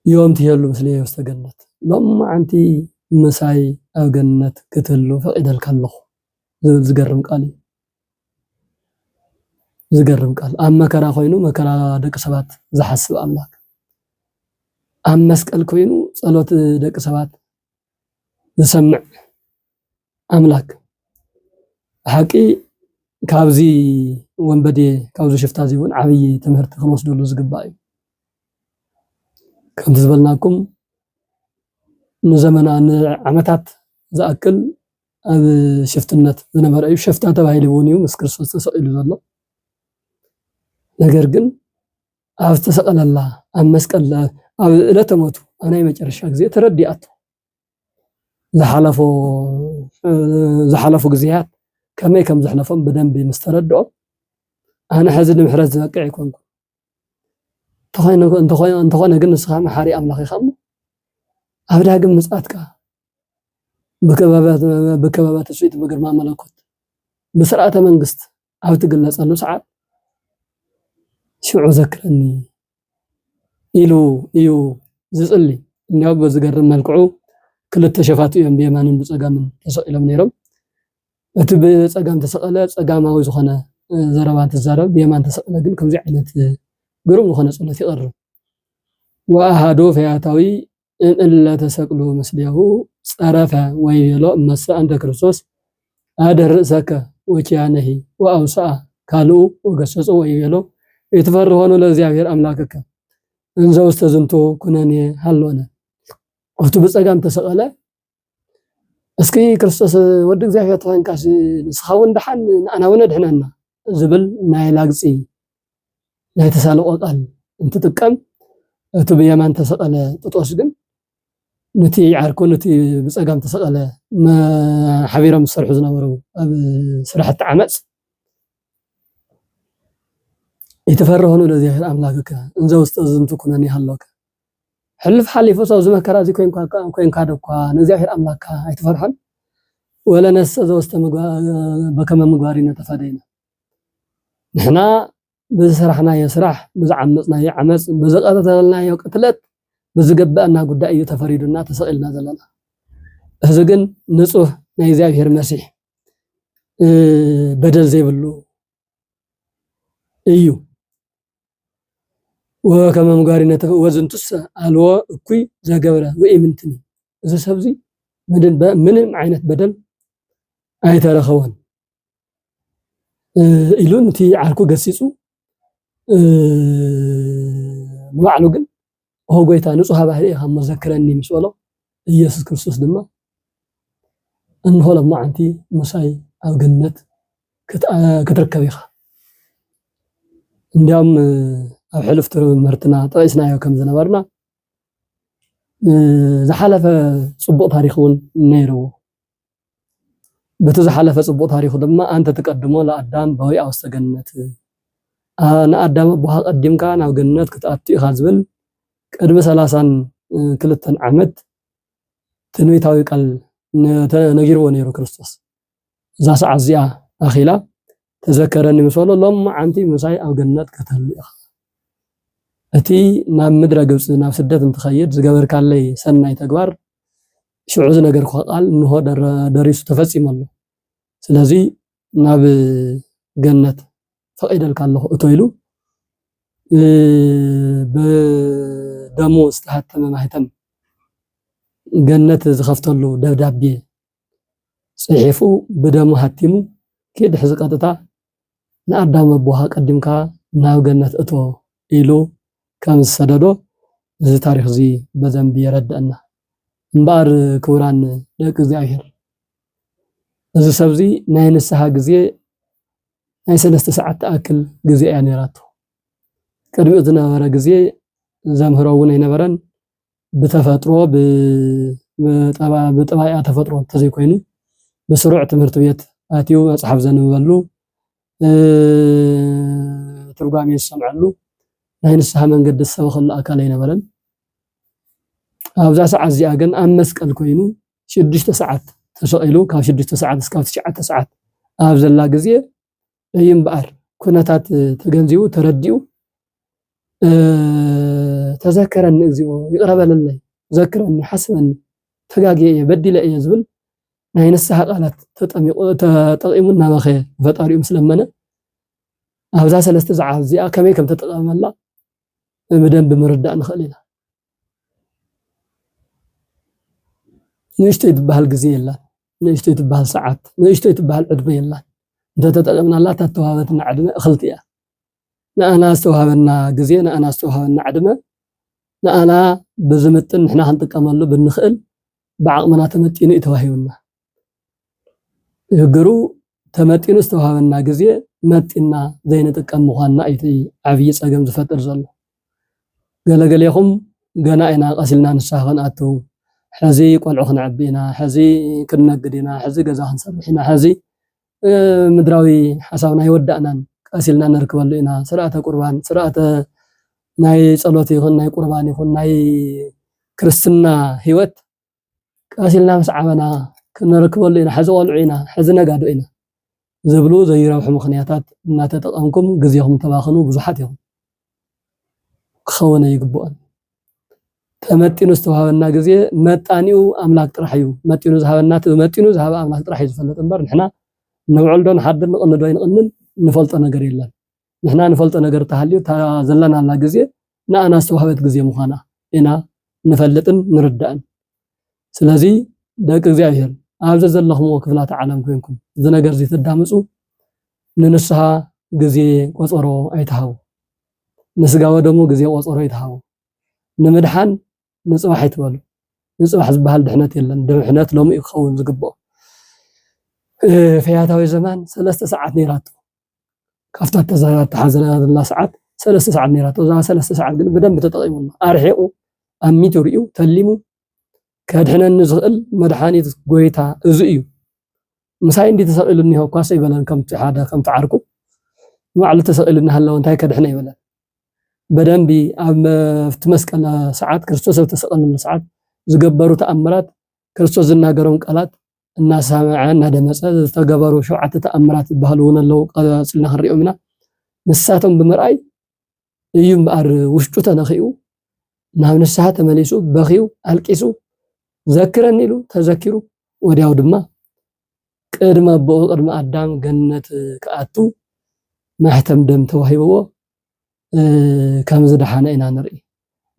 يوم تيهلو مثلي واستجنت لما أنتي مساي أو جنت كتلو فقد الكلخ زقرم قالي زقرم قال أما كرا خوينو مكرا دك سبات زحسب أملاك أما مسكال خوينو صلوت دك سبات نسمع أملاك حقي كابزي وانبدي كابزو شفتازي ون عبي تمهرت خلص دولو زقبائي كم تزبلناكم نزمنا عمتات زأكل أب شفتنات زنبر أيو شفتات بهاي لبونيو مسكرسوس تسألو زالله نقرقن أب تسأل الله أم مسكال أب لا تموتو أنا يمجرشاك زي تردياتو زحلفو جزيات كما كم زحلفهم بدن بمستردو أنا حزن محرز زكاة يكون تخوين قلنا سخام حاري أملاخي خامو أبدا قم مسأتك بكبابات السويت بقر ما ملكوت بسرعة منقست أو تقول له صلوا ساعات شو ذكرني إيو زصلي إني أبغى زقر ملكعو كل التشفات يوم بيمان بصقام تسأل من يرم أتب صقام تسأل صقام أو زخنا زربات الزرب بيمان تسأل لكن كم زعلت قرب زخنا صلتي قرب وأهدو فياتوي إن إلا تسألوا مسليه صرفا ويلو مسا عند كريستوس أدر رأسك وكيانه وأوسع كالو وقصص ويلو يتفرغون لزيابير أملاكك إنزو استزنتو كناني هلونا وقتو بصقام تسأل اسكي كريستوس ودك زيابير طوين كاسي نسخاون دحان أنا وندحننا زبل ناي لاقصي ناي تسالو قال انت تقم أتو بيمان تسأل تطوسقن نتي عاركو نتي بصقام تسأل ما حبيرم سرحو زنبرو أب سرحة عمص يتفرهون لزيابير أملاكك إنزو استزنتو كناني هلوك حلف حليفو سو زما كرازي كوين كادوكا نزيابير أملاكا يتفرحن ولا نس زو استمغا بكم مغارينا تفادينا نحنا بزسرحنا يسرح بزعمصنا يعمص بزقتلنا يقتلت بزقبأنا قداء يتفريدنا تسئلنا زلنا هذا جن نصوح نيزابير المسيح بدل زيبلو ايو وكما مغارينا وزن تسا الو اكوي زغبره ويمنتني اذا سبزي من عينت بدل اي ترخون إلون تي عاركو قسيسو معلو قل هو قويتا نصوها بحري هم ذكرني مسؤولو إيسوس كريستوس دما أنه لما عنتي مساي أو جنت كتركبيخا اليوم أو حلفت مرتنا طيسنا يو كم زنبرنا زحلف صبوط تاريخون نيرو بتزحلف صبوط تاريخ دما أنت تقدمه لأدام بوي أو استجنت أنا أدام بوها قديم كان أو جنت كتأتي خازبل قدم سلاسان كلتن عمد تنوي تاوي قال نغير ونيرو كريستوس ذا سعزيا أخيلا تذكرني مسؤول لما أنتي مساي أو جنت كتلو أتي نام مدرة قبس نام سدت انتخيد زقبر كان لي سنة تقبر شو عزنا قال قال إنه دريس تفسي مالله سلازي ناب جنت فقيد الكالله أتويلو بدمو استحتم ما هتم جنت زخفتلو دبدابي صحيفو بدمو هتيمو كيد حزقاتتا نقدام بوها قدمكا ناو جنت أتو إلو كم سددو زي تاريخ زي بذنب يردأنا مبار كوران دق زاهر زي سبزي ناين السها جزي ناي 3 ساعات تأكل جزي يعني راتو قدم اذنا ورا جزي زمهرون ينبرن بتفطرو بطبايا تفطرو تزي كوينو بسرعه تمرت بيت اتيو مصحف زنبلو ترغامي يسمعلو ناين السها منقد السبخ الاكل ينبرن ابزا ساعه زي اجن ام مسقل كوينو 6 ساعات تسقيلو كاب 6 ساعات اسكاب 9 ساعات ابزلا جزي يمبار كنتات تغنزيو ترديو تذكرني اግዚኦ يقربلني ذكرني حسبني تغاغي بدل يزبل ناي نسها قالات تطقيمنا مخه فطاريو مسلمنه ابزا 3 ساعات زي كمي كم تطقملا مدن بمرداء نخلينا نشتي تبهال غزي يلا نشتي تبهال ساعات نشتي تبهال عدبه يلا انت تطقمنا لا تتوابتنا عدمه خلطيا نانا استوهبنا غزينا انا استوهبنا عدمه نانا بزمتن احنا هنطقملو بنخل بعقمنا تمتينو يتواهيونا يغرو تمتينو استوهبنا غزي متينا زين تقم مخانا ايتي عبي صقم زفطر زلو غلغليكم غنا اينا قسلنا نساخن اتو حزي قلعو خنعبينا حزي كننقدينا حزي غزا خنصرحنا حزي مدراوي حسابنا يودأنا قاسلنا نركبلو إنا سرعة قربان سرعة ناي صلوتي يكون ناي قربان يكون ناي كريستنا هيوت قاسلنا مسعبنا كنركبلو إنا حزوالو إنا حزنا قادو إنا زبلو زي روح مخنياتات إنا تتقنكم غزيهم تباخنو بزحات يهم خونا يقبؤن تمتينو استوهابنا غزي متانيو أملاك ترحيو متينو زهابنا متينو زهاب أملاك ترحيو زفلت انبار نحنا نوعلدون حد نقن دوين قنن نفلط ነገር የለን نحنا نفلط ነገር ተሃልዩ ተዘለና አላ ግዜ ናአናስተዋህበት ግዜ መخانا ኢና نفلጥን ንርዳእን ስለዚ ደቂ እግዚአብሔር ኣብዘ ዘለኹም ክፍላት ዓለም ኮይንኩም እዚ ነገር እዚ ተዳምጹ ንንስሓ ግዜ ቆጾሮ አይተሃው ንስጋው ደሞ ግዜ ቆጾሮ አይተሃው ንምድሓን ንጽባሕ አይትበሉ ንጽባሕ ዝበሃል ድሕነት የለን ድሕነት ሎሚ ይኸውን ዝግበኦ فياتاوي زمان 3 ساعات نيراتو كافتا تزايات حزنا الله ساعات 3 ساعات نيراتو ذا 3 ساعات ግን በደንብ ተጠቅሙና አርሒቁ አሚቱሪኡ ተሊሙ ከድሕነን ዝኽእል መድሓኒት ጎይታ እዚ እዩ ምሳይ እንዴ ተሰቂሉኒ ሆ ኳስ ይበለን ከምቲ ሓደ ከምቲ ዓርኩ ማዕሉ ተሰቂሉኒ ሃለው እንታይ ከድሕነ ይበለን በደንብ ኣብ መስቀል ሰዓት ክርስቶስ ተሰቀለሉ ሰዓት ዝገበሩ ተአምራት ክርስቶስ ዝናገረውን ቃላት الناس سامعنا دمص تغبروا شوعه تامرات بهلون لو قصلنا خريومنا نساتهم بمرأي يم بار وشطو تنخيو ناو نسها تمليسو بخيو القيسو ذكرني له تذكروا ودياو دما قدما بقدما ادم جنت كاتو محتم دم توهيبو كم زدحنا انا نري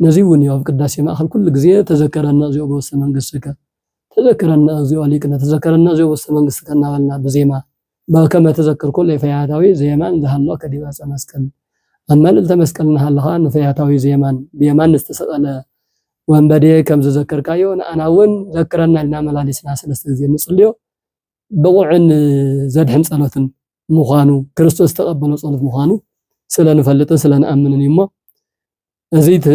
نزيون يوب قداسي ما كل غزيه تذكرنا زيو بوس منغسك تذكرنا زيو عليكنا تذكرنا زيو بس منغست كنا ولنا بزيما بكما تذكر كل فياتاوي زيمان ذهلو كديبا مسكن اما التمسكلنا هلها فياتاوي زيمان بيمان استسقل وانبدي كم تذكر كايو انا ون ذكرنا لنا ملالسنا 3 غزي نصليو بقعن زدحن صلاتن مخانو كريستوس تقبلوا صلاه مخانو سلنفلط سلنامنن يما ازيت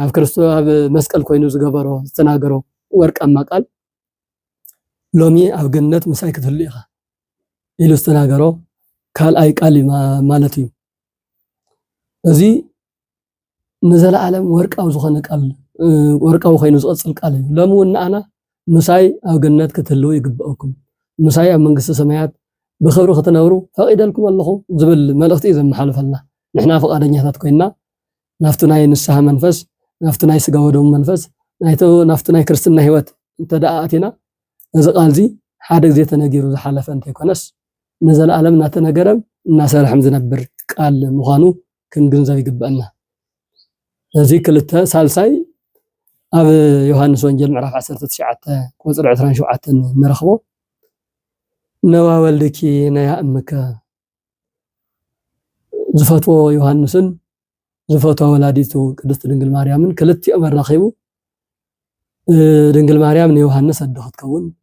اب كريستوس اب مسقل كوينو زغبرو تناغرو ورقما قال لومي اب جنت مسايك تليخه إلو استناغرو قال اي قال مالتي ازي نزل عالم ورقاو زخነ قال ورقاو خينو زقصل قال لمو ان انا مساي اب جنت كتلو يغبؤكم مساي اب منግስተ ሰማያት بخبرو ختنورو فقيدلكم الله زبل ملختي زم حلفنا نحنا فقادنيات كوينا نافتناي نسها منفس نافتناي سغاو دم منفس نايتو نافتناي ክርስትና ህይወት ተዳአቲና እዚ ቃልዚ ሓደ ግዜ ተነጊሩ ዝሓለፈ እንተ ይኮነስ ነዘለ ዓለም ናተነገረም እናሰርሕም ዝነብር ቃል ምዃኑ ክንግንዘብ ይግባአና እዚ ክልተ ሳልሳይ ኣብ ዮሐንስ ወንጌል ምዕራፍ 19 ቁጥር 27 ንረኽቦ ነዋ ወልድኪ ነያ እምከ ዝፈትዎ ዮሐንስን زفتوا ولاديته قدست دنجل مريم كلتي أمر رخيبو دنجل مريم نيوهانس أدخت كون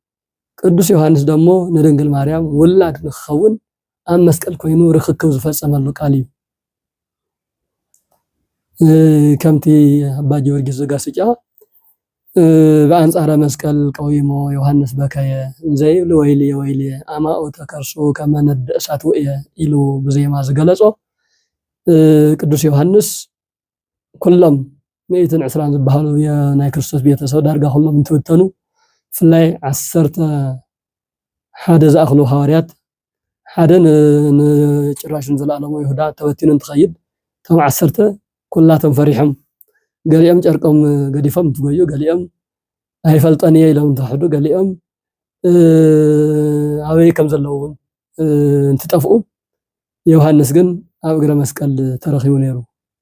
قدس يوهانس دمو ندنجل مريم ولاد نخون أم مسكال كوينو رخكو زفاس أمالو قاليو كمتي أبا جورجي زغاسجا بأنصار مسكال قويمو يوهانس بكايا زي ويلي أما أوتكرسو كما ند أسات وإيه إلو بزيما زغلصو قدس يوهانس كلهم 120 زبحالو يا ناي كريستوس بيتسو دارغا كلهم انتوتنو فلاي 10 حدا زاخلو حواريات حدا نጭራሽን ዘላለሙ ይሁዳ ተበቲነን ትኸይድ ተም 10 ኩላቶም ፈሪሖም ገሊኦም ጨርቆም ገዲፎም ትጎዩ ገሊኦም ኣይፈልጠን ኢሎም ተሕዱ ገሊኦም ኣበይ ከም ዘለውን እንትጠፍኡ ዮሐንስ ግን ኣብ እግረ መስቀል ተረኺቡ ነይሩ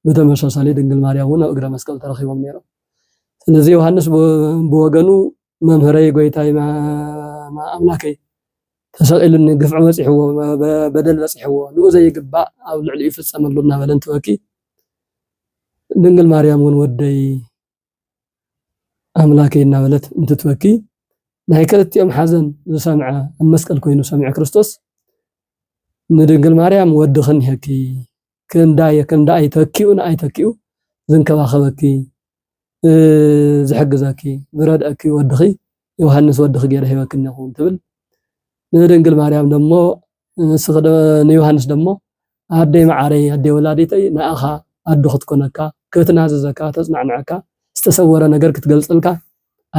በተመሳሳሊ ድንግል ማርያም ኣብ እግረ መስቀል ተረኺቦም ነይሩ ስለዚህ ዮሐንስ በወገኑ መምህረይ ጎይታይ ኣምላከይ ተሰቂሉን ግፍዕ በፂሕዎ በደል በፂሕዎ ንኡ ዘይግባእ ኣብ ልዕሊ ይፍጸመሉ እናበለ እንትወኪ ድንግል ማርያም ውን ወደይ ኣምላከይ እናበለት እንትትወኪ ናይ ክልቲኦም ሓዘን ዝሰምዐ ኣብ መስቀል ኮይኑ ሰሚዕ ክርስቶስ ንድንግል ማርያም ወድኽን ይሄኪ ክንዳይ ተኪኡን ኣይተኪኡ ዝንከባኸበኪ ዝሕግዘኪ ዝረድአኪ ወድኺ ዮሐንስ ወድኺ ገይረ ሂበክን ይኹን ትብል ንድንግል ማርያም ደሞ ንዮሐንስ ደሞ ኣደይ ማዓረይ ኣደይ ወላዲተይ ንኣኻ ኣዶ ክትኮነካ ክትናዘዘካ ተጽናዕናካ ዝተሰወረ ነገር ክትገልጽልካ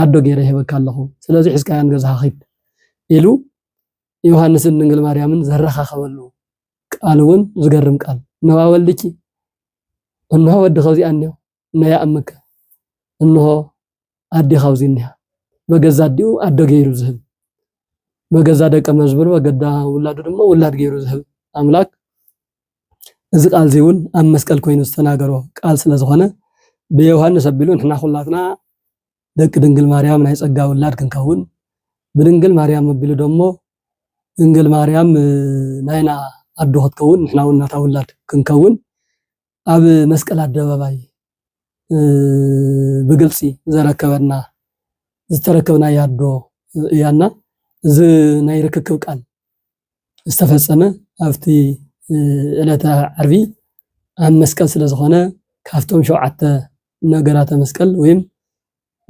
ኣዶ ገይረ ሂበካ ኣለኹ ስለዚህ ሕዝቃያን ገዛኻ ኺድ ኢሉ ዮሐንስን ድንግል ማርያምን ዘረኻኸበሉ ቃል እውን ዝገርም ቃል ነዋ ወልድኪ እንሆ ወዲ ኸውዚ ኣንዮ ነያ ኣምከ እንሆ ኣዲ ኸውዚ እንያ በገዛ ዲኡ ኣዶ ገይሩ ዝህብ በገዛ ደቀ መዝሙር በገዳ ውላዱ ደሞ ውላድ ገይሩ ዝህብ ኣምላክ እዚ ቃል እዚ እውን ኣብ መስቀል ኮይኑ ዝተናገሮ ቃል ስለ ዝኾነ ብዮሐንስ ኣቢሉ ንሕና ኩላትና ደቂ ድንግል ማርያም ናይ ጸጋ ውላድ ክንከውን ብድንግል ማርያም ኣቢሉ ደሞ ድንግል ማርያም ናይና ኣዶ ክትከውን ንሕና እውን ናታ ውላድ ክንከውን ኣብ መስቀል ኣደባባይ ብግልፂ ዘረከበና ዝተረከብና ያዶ እያና እዚ ናይ ርክክብ ቃል ዝተፈጸመ ኣብቲ ዕለተ ዓርቢ ኣብ መስቀል ስለ ዝኾነ ካብቶም 7 ነገራተ መስቀል ወይም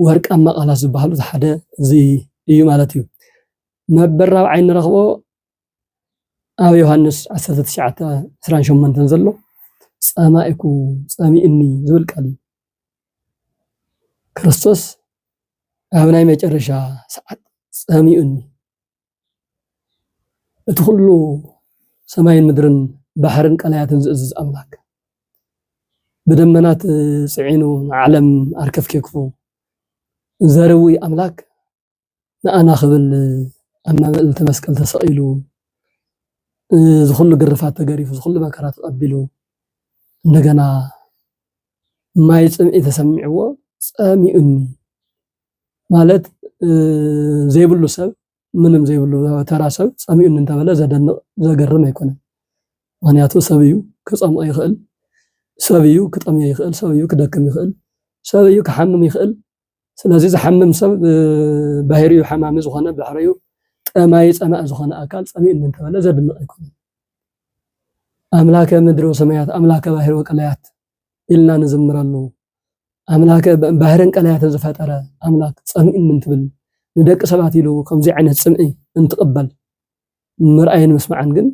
ወርቃማ ቃላት ዝበሃሉ ሓደ እዚ እዩ ማለት እዩ መበል 4 ንረኽቦ ኣብ ዮሐንስ 19:28 ዘሎ ጸማኢኩ ጸሚእኒ ዝብል ቃል እዩ ክርስቶስ ኣብ ናይ መጨረሻ ሰዓት ጸሚኡኒ እቲ ኩሉ ሰማይን ምድርን ባሕርን ቀላያትን ዝእዝዝ ኣምላክ ብደመናት ጽዒኑ ዓለም ኣርከፍኪክፉ ዘረዊ ኣምላክ ንኣና ክብል ኣብ መልዕልቲ መስቀል ተሰቂሉ ዝኩሉ ግርፋት ተገሪፉ ዝኩሉ መከራ ተቐቢሉ እንደገና ማይ ጽምኢ ተሰሚዕዎ ጸሚኡኒ ማለት ዘይብሉ ሰብ ምንም ዘይብሉ ተራ ሰብ ጸሚኡኒ እንተበለ ዘደንቕ ዘገርም ኣይኮነን ምክንያቱ ሰብ እዩ ክጸምኦ ይኽእል ሰብ እዩ ክጠምዮ ይኽእል ሰብ እዩ ክደክም ይኽእል ሰብ እዩ ክሓምም ይኽእል ስለዚህ ዝሓምም ሰብ ባህሪኡ ሓማሚ ዝኾነ ባህሪኡ ጠማይ ጸማእ ዝኾነ ኣካል ጸሚኡኒ እንተበለ ዘደንቕ ኣይኮነን ኣምላከ ምድሪ ወሰማያት ኣምላከ ባህሪ ወቀላያት ኢልና ንዝምረሉ ኣምላከ ባህርን ቀላያትን ዝፈጠረ ኣምላክ ጸሚኡኒ እንትብል ንደቂ ሰባት ኢሉ ከምዚ ዓይነት ጽምኢ እንትቕበል ምርኣይን መስማዕን ግን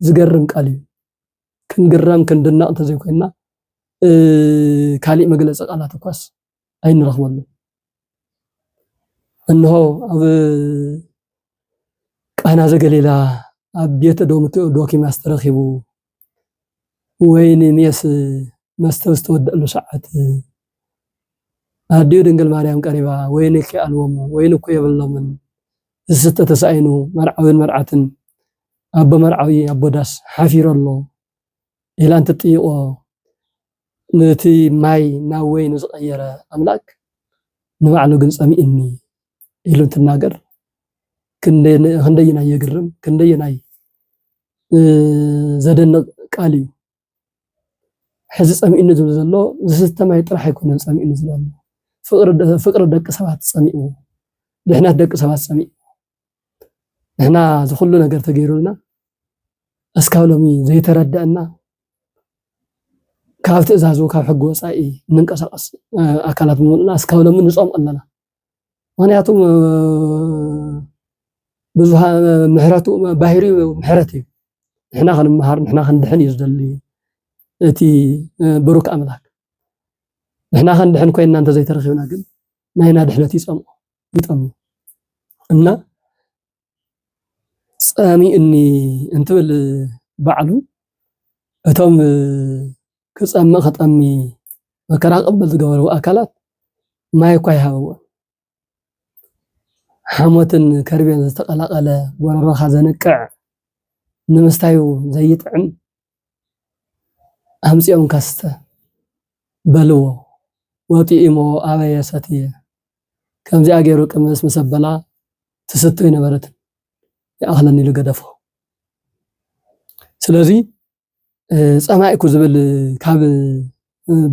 ዝገርም ቃል እዩ ክንግረም ክንድነቕ እንተዘይኮይና ካሊእ መግለፂ ቃላት እኳስ ኣይንረኽበሉ እንሆ ኣብ ቃና ዘገሊላ ኣብ ቤተ ዶኪማስ ተረኺቡ ወይኒ ሜስ መስተ ዝተወደአሉ ሰዓት ኣዲኡ ድንግል ማርያም ቀሪባ ወይኒ ከኣልዎሙ ወይኒ እኮ የብሎምን ዝስተ ተሳኢኑ መርዓዊን መርዓትን ኣቦ መርዓዊ ኣቦ ዳስ ሓፊረሎ ኢላ እንትጥይቆ ነቲ ማይ ናብ ወይኒ ዝቐየረ ኣምላክ ንባዕሉ ግን ጸሚእኒ ኢሉ እንትናገር ክንደይናይ የግርም ክንደይናይ ዘደንቕ ቃል እዩ حز صمئن زل زلو زستماي طرح يكون صمئن زلو فقر دق سبات صمئو دحنا دق سبات صمئ احنا زخلو ነገር ተገይሩልና እስካብሎሚ ዘይተረዳእና ካብ ትእዛዙ ካብ ሕጉ ወፃኢ ንንቀሳቀስ አካላት ምንና እስካብሎሚ ንጾም ኣለና ምክንያቱም ብዙሃ ምሕረቱ ባህሪው ምሕረት እዩ ንሕና ክንመሃር ንሕና ክንድሕን እዩ ዝደሊ እቲ ብሩክ አምላክ ንሕና ክንድሕን ኮይና እንተ ዘይተረኺብና ግን ናይና ድሕነት ይጠሙ እና ጸሚእኒ እንትብል ባዕሉ እቶም ክጸምእ ከጠሚ መከራ ቅበል ዝገበሩ አካላት ማይ እኳ ይሃበዎ ሓሞትን ከርቤን ዝተቀላቀለ ወረሮኻ ዘንቅዕ ንምስታዩ ዘይጥዕም አምጽኦም ካስተ በልዎ ወጢኢሞ አበየ ሰትየ ከምዚ አገሩ ቅምስ መሰበላ ትስቶ ይነበረት ያአኽለኒ ለገደፈ ስለዚህ ጸማይኩ ዝብል ካብ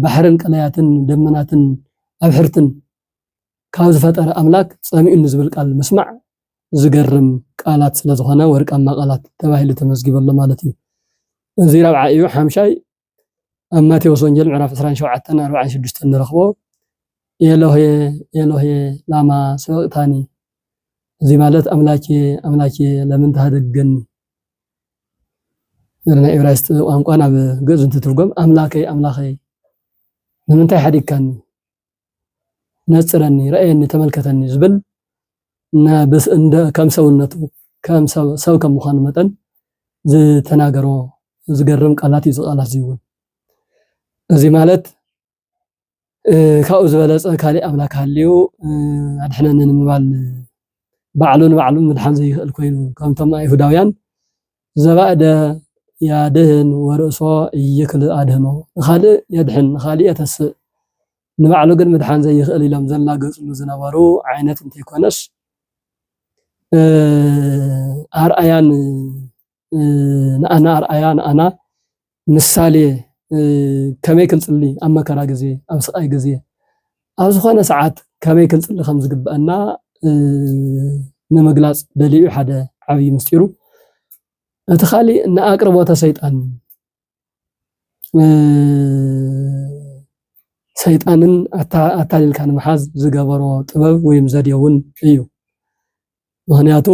ባሕርን ቀላያትን ደመናትን አብሕርትን ካብ ዝፈጠረ አምላክ ጸሚእኒ ዝብል ቃል መስማዕ ዝገርም ቃላት ስለዝኾነ ወርቃማ ቃላት ተባሂሉ ተመዝጊበሎ ማለት እዩ እዚ ረብዓ እዩ ሓምሻይ ኣብ ማቴዎስ ወንጌል ምዕራፍ 27:46 ንረኽቦ ኤሎሄ ኤሎሄ ላማ ሰበቅታኒ እዚ ማለት አምላኬ ለምን ተሃደገኒ ዘና ዕብራይስጥ ቋንቋ ናብ ግዕዝ እንትትርጎም አምላከይ ለምንታይ ሓዲግካኒ ነጽረኒ ረአየኒ ተመልከተኒ ዝብል ናብስ እንደ ከም ሰውነቱ ከም ሰው ከም ምዃኑ መጠን ዝተናገሮ ዝገርም ቃላት እዩ ቃላት ዝይውን እዚ ማለት ካብኡ ዝበለጸ ካሊእ አምላክ ሃልዩ አድሕነኒ ንምባል ባዕሉን ምድሓን ዘይኽእል ኮይኑ ከምቶም አይሁዳውያን ዘባእደ ያድህን ወርእሶ ይክል አድህኖ ንኻልእ የድሕን ንኻልእ የተስእ ንባዕሉ ግን ምድሓን ዘይኽእል ኢሎም ዘላገጽሉ ዝነበሩ ዓይነት እንተይኮነስ አርአያን ንአና አርአያ ንአና ምሳሌ ከመይ ክንጽሊ ኣብ መከራ ግዜ ኣብ ስቃይ ግዜ ኣብ ዝኾነ ሰዓት ከመይ ክንጽሊ ከም ዝግበአና ንምግላጽ ደልዩ ሓደ ዓብይ ምስጢሩ እቲ ካሊእ ንኣቅርቦተ ሰይጣንን ኣታሊልካ ንምሓዝ ዝገበሮ ጥበብ ወይም ዘዴ እውን እዩ ምክንያቱ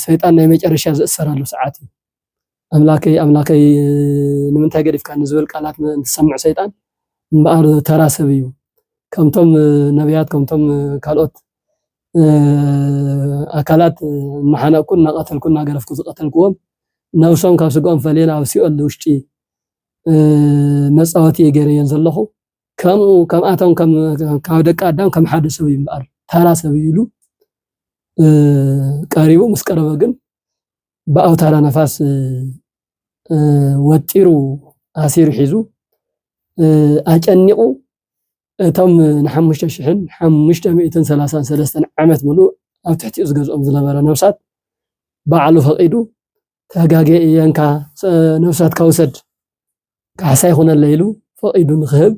ሰይጣን ናይ መጨረሻ ዝእሰራሉ ሰዓት እዩ አምላከይ ንምንታይ ገዲፍካኒ ዝብል ቃላት እንትሰምዕ ሰይጣን እምበኣር ተራሰብ እዩ ከምቶም ነቢያት ከምቶም ካልኦት አካላት ማሓናኩን ናቀተልኩን ናገረፍኩ ዝቀተልኩዎም ነብሶም ካብ ስጋኦም ፈሌን ኣብ ሲኦል ውሽጢ መጻወቲ የገረየን ዘለኹ ከምኣቶም ካብ ደቂ ኣዳም ከም ሓደ ሰብ እዩ እምበኣር ተራሰብ ኢሉ ቀሪቡ ምስ ቀረበ ግን ብኣውታረ ነፋስ ወጢሩ ኣሲሩ ሒዙ አጨኒቁ እቶም ን5533 ዓመት ሙሉእ ኣብ ትሕቲኡ ዝገዝኦም ዝነበረ ነብሳት ባዕሉ ፈቂዱ ተጋገየንካ ነብሳት ካውሰድ ካሕሳ ይኹነለ ኢሉ ፈቂዱ ንክህብ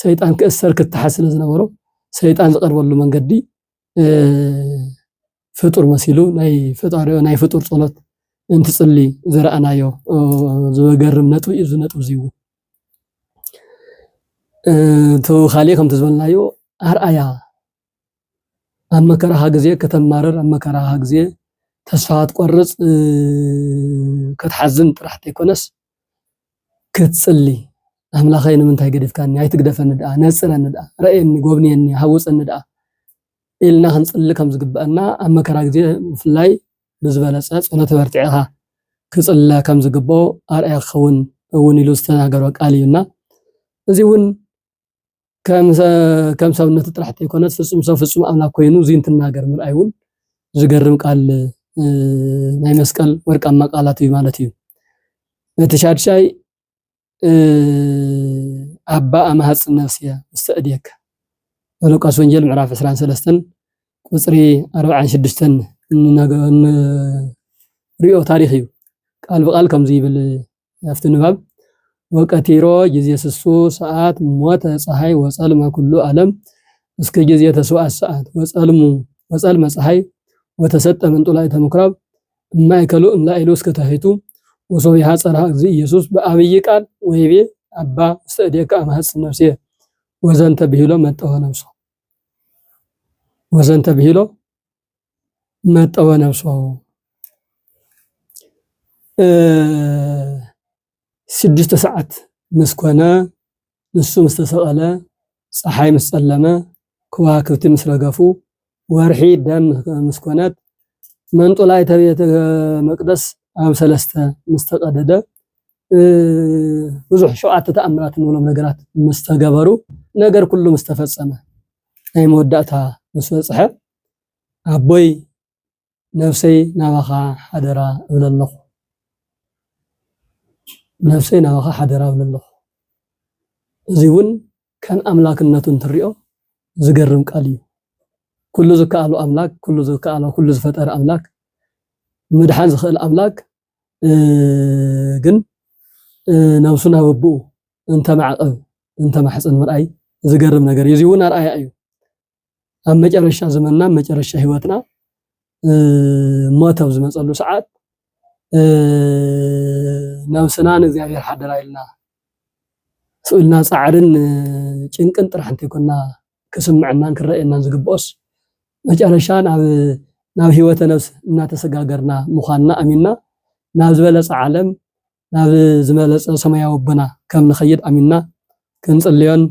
ሰይጣን ክእሰር ክትሓስ ስለ ዝነበሮ ሰይጣን ዝቀርበሉ መንገዲ ፍጡር መሲሉ ናይ ፍጡር ጸሎት እንትጽሊ ዝረአናዮ ዝገርም ነጥብ እዩ ዝነጥብ ዝዩ تو خالي كم تزبلنايو أرأيا أما كراها جزية كتمارر أما كراها جزية تسفات قرص كتحزن راح تكونس كتصلي أملا خاين من تاجدف كان يعيتك دفن النداء نسر النداء رأيني قوبني إني هوس النداء إلنا هنصلي كم زقبنا أما كراها جزية في اللاي بزبالة ساس ولا تبرتعها كتصلي كم زقبو أرأيا خون وني لوستنا جروك علينا زيون كم سوينا تطرحت يكون فصم أملاك كوينو زين تناجر من أيون زجرم قال ناي مسكال ورك أما قالاتي مالتي نتشاد شيء أبا أما هاتس النفسية استأديك ولو قاسون جل معرف سران سلستن قصري 46 ريو تاريخي قال بقال كم زي بالفتن باب وقتيرو جزي سسو ساعات موت صحي وصلم كل عالم اسك جزي تسوء الساعات وصلم صحي وتسط من طلعت مكراب ما يكلو لا يلوس كتهيتو وصويها صرا زي يسوس بأبي قال ويبي أبا استأديك أمهس نفسي وزنت بهلو متو نفسه وزنت بهلو متو نفسه 6 ساعات مسكونا نسو مستسقله ፀሐይ مسلمه كواكبت مسرغفو ورحي دم مسكونات منطلايت ቤተ መቅደስ ኣብ ሰለስተ مستقدده ብዙሕ ሸውዓተ ተኣምራት ንብሎም ነገራት مستገበሩ ነገር ኩሉ مستፈጸመ ናይ መወዳእታ ምስ በጽሐ ኣቦይ ነፍሰይ ናባኻ ሓደራ እብለለኹ ነፍሰይ ናባኻ ሓደራ እብለለኹ እዚውን ከም ኣምላክነቱን ትሪኦ ዝገርም ቃል እዩ ኩሉ ዝከኣሉ ኣምላክ ኩሉ ዝከኣሉ ኩሉ ዝፈጠረ ኣምላክ ምድሓን ዝኽእል ኣምላክ ግን ነፍሱና በብኡ እንተ ማዕቀብ እንተ ማሕፀን ምርኣይ ዝገርም ነገር እዩ እዚውን ኣርኣያ እዩ ኣብ መጨረሻ ዘመንና መጨረሻ ህይወትና ሞተው ዝመጸሉ ሰዓት ነፍስና ንእግዚአብሔር ሓደራ ኢልና ስኡልና ጻዕርን ጭንቅን ጥራሕ እንተይኮና ክስምዕናን ክረአየናን ዝግብኦስ መጨረሻ ናብ ህይወተ ነፍስ እናተሰጋገርና ምዃንና ኣሚንና ናብ ዝበለጸ ዓለም ናብ ዝመለጸ ሰማያዊ ቦና ከም ንኸይድ ኣሚንና ክንጽልዮን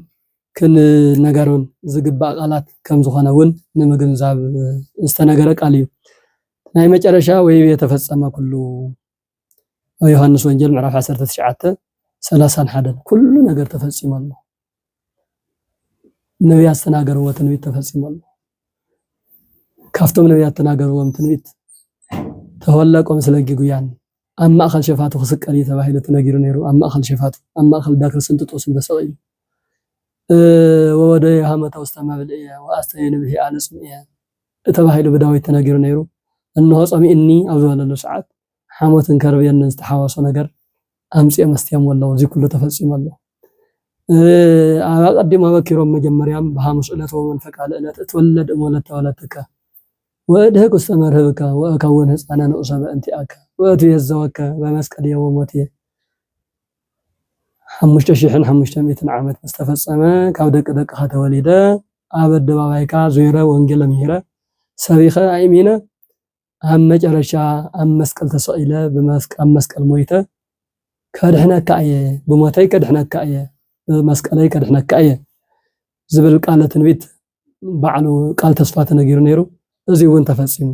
ነገሩን ዝግባእ ቃላት ከም ዝኾነውን ንምግንዛብ ዝተነገረ ቃል እዩ ናይ መጨረሻ ወይ የተፈጸመ ኩሉ ዮሐንስ ወንጌል ምዕራፍ 19 31 ኩሉ ነገር ተፈጽሟል ነቢያት ተናገርዎ ትንቢት ተፈጽሟል ካፍቶም ነቢያት ተናገርዎም ትንቢት ተወለቆም ስለጊጉያን ኣብ ማእኸል ሸፋቱ ክስቀል ተባሂሉ ተነጊሩ ነይሩ ኣብ ማእኸል ሸፋቱ ኣብ ማእኸል ዳክር ስንጥጦስ ተሰቂሉ ወወደ ያመታ ውስተማብልየ ወአስተይን ብሂ አለጽምየ ተባሂሉ በዳዊት ተነጊሩ ነይሩ እነሆ ጸሚእኒ ኣብ ዝበለሉ ሰዓት ሓሞትን ከርብየን ዝተሓዋሶ ነገር ኣምጽየ መስትዮም ወለው እዚ ኩሉ ተፈጺሞሎ ቀዲም ኣበኪሮም መጀመርያም በሐሙስ ዕለት ወመንፈቃ ዕለት እትወለድ እሞለት ተወለድከ ወድህክ ውስተመርህብከ ወእከውን ህፃና ንኡሰበ እንቲአከ ወእትየዘወከ በመስቀል የወሞትየ 5500 ዓመት مستፈጸመ ካብ ደቅኻ ተወሊደ ኣብ ኣደባባይካ ዙይረ ወንጌል ምሂረ ሰቢኸ ኣይሚነ ኣብ መጨረሻ ኣብ መስቀል ተሰቂለ ኣብ መስቀል ሞይተ ከድሕነካ እየ ብሞተይ ከድሕነካ እየ መስቀለይ ከድሕነካ እየ ዝብል ቃል ትንቢት ባዕሉ ቃል ተስፋ ተነጊሩ ነይሩ እዚ እውን ተፈጺሙ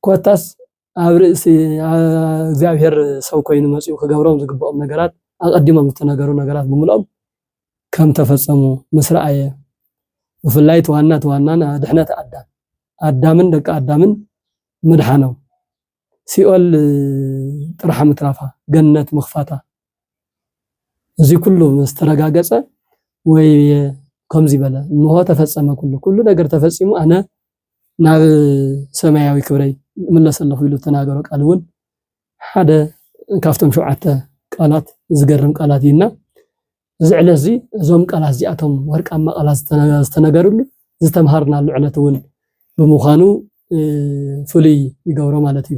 ኮታስ ኣብ ርእሲ እግዚአብሔር ሰው ኮይኑ መጽኡ ክገብሮም ዝግብኦም ነገራት أقدمهم تناقروا نقرات بملأم كم تفصموا مسرعية وفي الله تواننا دحنا أدامن دك أدامن مدحنو سيقول طرحة مترافة جنة مخفاتة زي كله مسترجعجسة وكم زبالة ما هو تفصم كله نقر تفصمه أنا نار سماوي كبري من الله صلى الله عليه تناقروا قالون هذا كافتم شو عته ቃላት ዝገርም ቃላት ይና ዝዕለዚ ዞም ቃላት ዚኣቶም ወርቃማ ቃላት ዝተነገሩሉ ዝተምሃርናሉ ዕለት እውን ብምዃኑ ፍሉይ ይገብሮ ማለት እዩ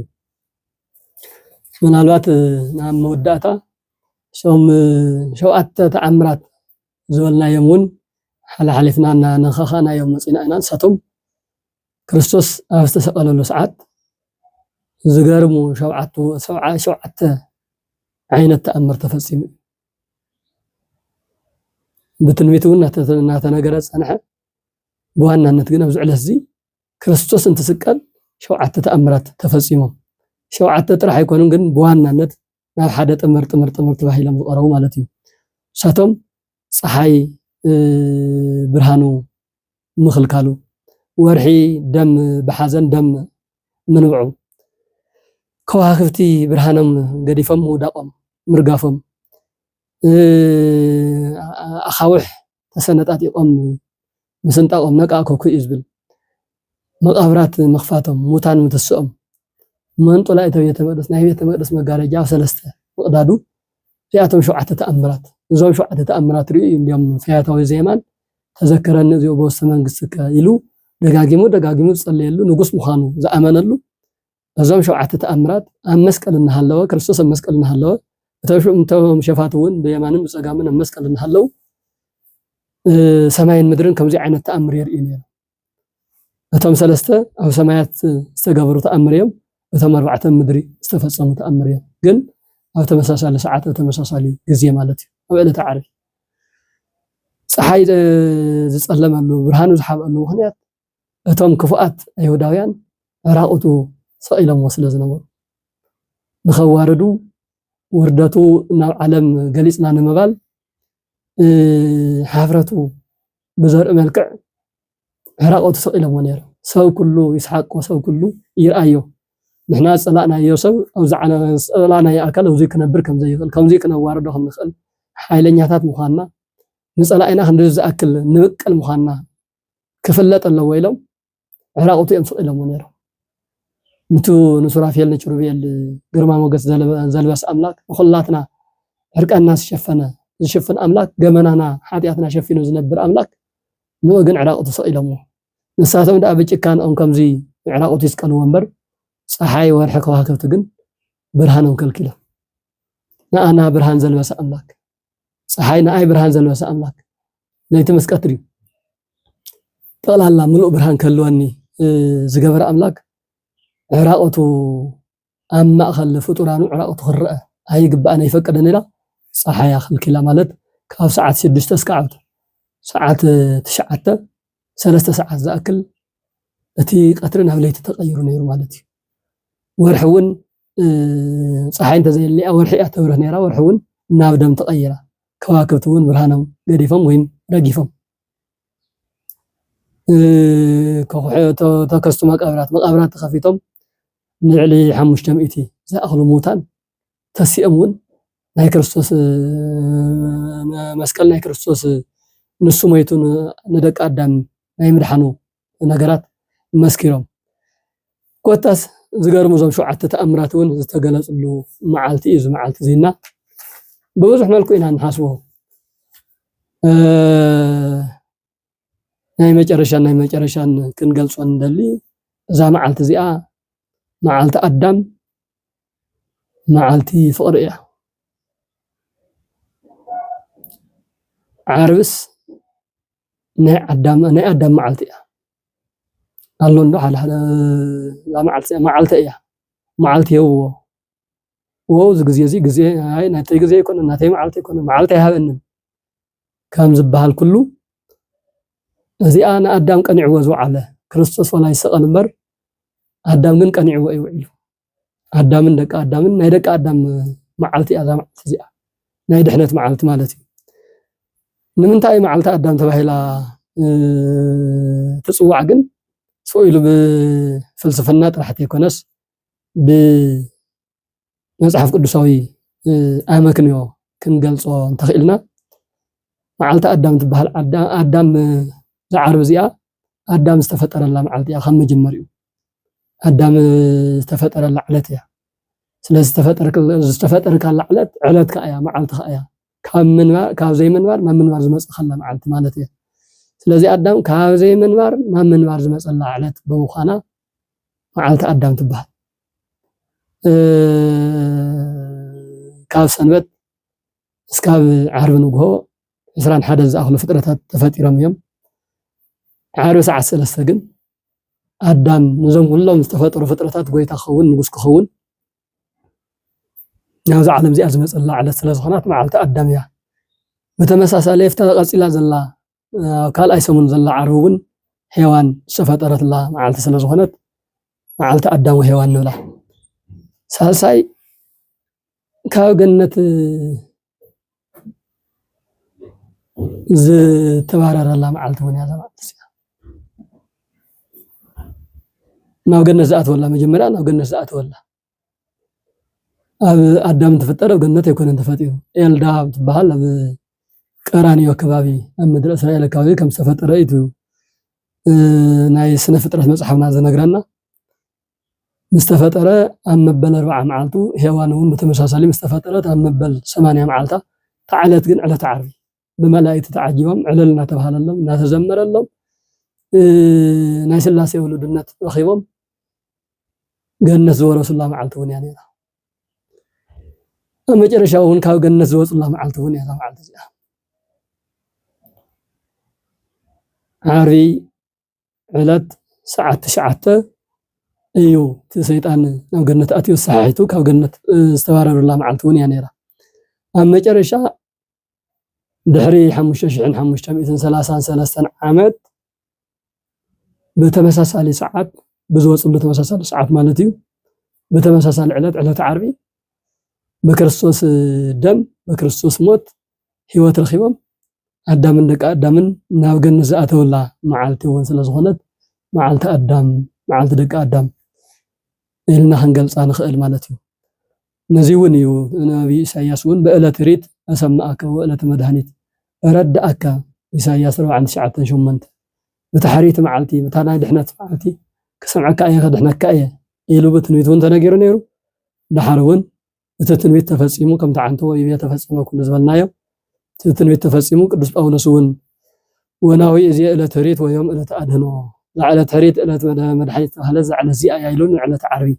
ምናልባት ናብ መወዳእታ ሸውዓተ ተኣምራት ዝበልናዮም እውን ሓላሓሊፍና ነኸኻናዮም መፂና ኢና ንሳቶም ክርስቶስ ኣብ ዝተሰቐለሉ ሰዓት ዝገርሙ ሸውዓተ عينت تأمر تفصيل بتنويتون ناتناقرت أنحى بوانا نتقنا وزعل هزي كريستوس انت سكال شو عدت تأمرات تفصيلهم شو عدت راح يكونون قن بوانا نت نال حدا تمر تباهي لهم قرأوا مالتي ساتهم صحي برهانو مخل كالو ورحي دم بحزن دم منوعو كواكبتي برهانم قديفهم وداقهم مرقافهم أخاوح تسنتات يقوم مسنتاقهم نقاكو كيزبل مقابرات مخفاتهم موتان متسؤم من طلعت بيت مقدس نهي بيت مقدس مقارجة وسلسته مقدادو فياتهم شوعة تأمرات زوم شوعة تأمرات ري اليوم فياتهم زيمان تذكرن زيو بوست منغستك يلو دغاغيمو تصلي يلو نغس مخانو زامنلو زوم شوعة تأمرات امسكل انهالو كريستوس امسكل انهالو تم شفاتون بيمانم بصقامن امسكل انهالو سماين مدرن كم زي عينة تأمر يرئيني اتم سلسته او سمايات استقبروا تأمريهم اتم 4 مدري استفصموا تأمريهم ግን او تمساسال ساعات او تمساسال غزي مالتي او اله تعرف ፀሓይ ዝጸለመሉ ብርሃኑ ዝሓበሉ ምኽንያት እቶም ክፉኣት አይሁዳውያን ራቁቱ ሰኢሎም ወስለ ዝነበሩ ንኸዋረዱ ውርደቱ ናብ ዓለም ገሊጽና ንምባል ሓፍረቱ بزرق ملكع عراقو تسقيلهم ونير سو كله يسحق وسو كله يرأيو نحنا صلأنا يوسف او زعنا صلأنا يا اكل وزي كنبر كم زي كنواردو خم نخل حيلنياتات مخانا نصلأنا خندز اكل نبقل مخانا كفلت الله ويلو عراقو تسقيلهم ونير نتو نسرافيل نشربيل غرما موغس زلبس املاك وخلاتنا عرق الناس شفنا زشفن املاك جمنانا حاتياتنا شفينو زنبر املاك نو ግን عراقو ተሰቂሎም ንሳቶም ዳ በጭካን ኦም ከምዚ عراقو ተስቀሉ ወንበር ፀሐይ ወርሕ ከዋክብት ግን ብርሃኖም ከልኪሎም ንኣና ብርሃን ዘልበሰ ኣምላክ ፀሐይ ንኣይ ብርሃን ዘልበሰ ኣምላክ ለይቲ መስቀትሪ ጠላላ ሙሉእ ብርሃን ከልወኒ ዝገበረ ኣምላክ عراقو ኣብ ማእኸል ፍጡራኑ عراقو ክረአ ኣይግባእና ይፈቀደን ኢላ ፀሐይ ከልኪላ ማለት ካብ ሰዓት 6 እስከ ዓውት ساعات تشعت 3 ساعات زاكل اتي قطرنا بليت تغير نير مالتي ورحون صحاي انت زي اللي اول حياه تبره نيرا ورحون نابدم تغيره كواكبتون برهانهم قديفهم وين رقيفهم تكستو مقابرات تخفيتهم نعلي حمش جمعيتي زي اخلو موتان تسيئمون ناي كريستوس مسكل ناي كريستوس نسو ميتون ندق ادم ناي مدحنو نغرات مسكيروم كوتاس زغرمو زم شوعته تأمراتون زتغلصلو معالتي از معالتي زينا بوزح ملكو إنا نحاسبو ناي مجرشان كنغلصو ندلي زا معالتي زيا معالتي ادم معالتي فقريا عربس ناي ادم معلتي الله ندو على لا معلتي معلتي هو زي هاي ناتي غزي يكون ناتي معلتي يكون معلتي هابن كم زبال كله زي انا ادم قنعو زو على كريستوس ولا يسقل مر ادم من قنعو يوعيل ادم دق ادم ناي دق ادم معلتي ازا معلتي زي ناي دحنت معلتي مالتي نمنتاي معلتي ادم تباهلا تصوع ግን سئيل بفلسفنا طرحت يكونس بمصحف قدساوي امكنيو كنገልጾ እንተኽኢልና معلت ادم تبحال ادم زعرب زيا ادم استفطرلا معلت يا خم مجمريو ادم استفطرلا علتيا ስለዚ استفطرك علت علتك يا معلت خايا ካብ ዘይ መንባር ናብ መንባር ዝመጽእ خلا معلت ማለት እያ ስለዚ አዳም ካብ ዘይ መንባር ናብ መንባር ዝመጸላ ዓለት በውኻና معلت አዳም ትባሃል ካብ ሰንበት እስካብ ዓርብ ንግሆ 21 ዝኣኽሉ ፍጥረታት ተፈጢሮም እዮም ዓርብ ሰዓት 3 ግን አዳም ንዞም ሁሎም ዝተፈጠሩ ፍጥረታት ጎይታ ክኸውን ንጉስ ክኸውን ናብዚ ዓለም እዚኣ ዝመጸላ ዓለት ስለ ዝኾናት معلت አዳም እያ በተመሳሳለ ይፍታ ቀጽላ ዘላ ካልኣይ ሰሙን ዘላ ዓርቡን ሔዋን ዝተፈጠረትላ معلت ስለ ዝኾነት معلت አዳም ወሔዋን ንብላ ሳልሳይ ካብ ገነት ዝተባረረላ معلت ሆነ ያዛ معلت ናብ ገነት ዝኣትወላ መጀመርያ ናብ ገነት ዝኣትወላ አዳም ተፈጠረ ገነት ይኮነን ተፈጢሩ ኤልዳ ትባሃል ኣብ ቀራኒዮ ከባቢ ኣብ ምድረ እስራኤል ከባቢ ከም ዝተፈጠረ እዩ ናይ ስነ ፍጥረት መጽሓፍና ዘነግረና مستفطرة أم مبل 4 معلتو هيوانون بتمساسلي مستفطرة أم مبل 8 معلتا تعالت جن على تعرفي بملائكة تعجبهم عللنا تبهل الله ناس زمر الله ناس الله سيولد النت رخيبهم جنة زور رسول الله معلتون يعني أما جرشاون كاو جنة زور رسول الله معلتون يعني معلت زي عاري علت ساعة 9 ايو تسيطان ناو جنة اتيو صحيحتو كاو جنة استبارر الله معلتون يعني أما جرشا دحري 5533 عامات بتمساسالي ساعات بزوص بتمساسالي ساعات مالتي بتمساسالي علت عربي بكريستوس دم بكريستوس موت هيوت رخيبهم ادمن دق ادمن ناو جنة زاتولا معلتي ون ስለዝኾነት معلت ادم معلت دق ادم إلنا هنገልጻ نخእል ማለት እዩ ነዚ እውን እዩ ነብይ ኢሳይያስ እውን በእለት ሪት أسمعك وقلت مدهنيت ردأك إساياس 49:8 بتحريت معلتي بتانا دحنت معلتي كسمعك أيه دحنك أيه إلو بتنويتون تناجر نيرو دحرون تتنويت تفسيمو كم تعنتو ويبيا تفسيمو كل زبلنايو تتنويت تفسيمو قدس باولوس وناوي إزي إلى تريت ويوم إلى تأدهنو على تريت إلى مدحنيت هلز على زي أيلون على تعربي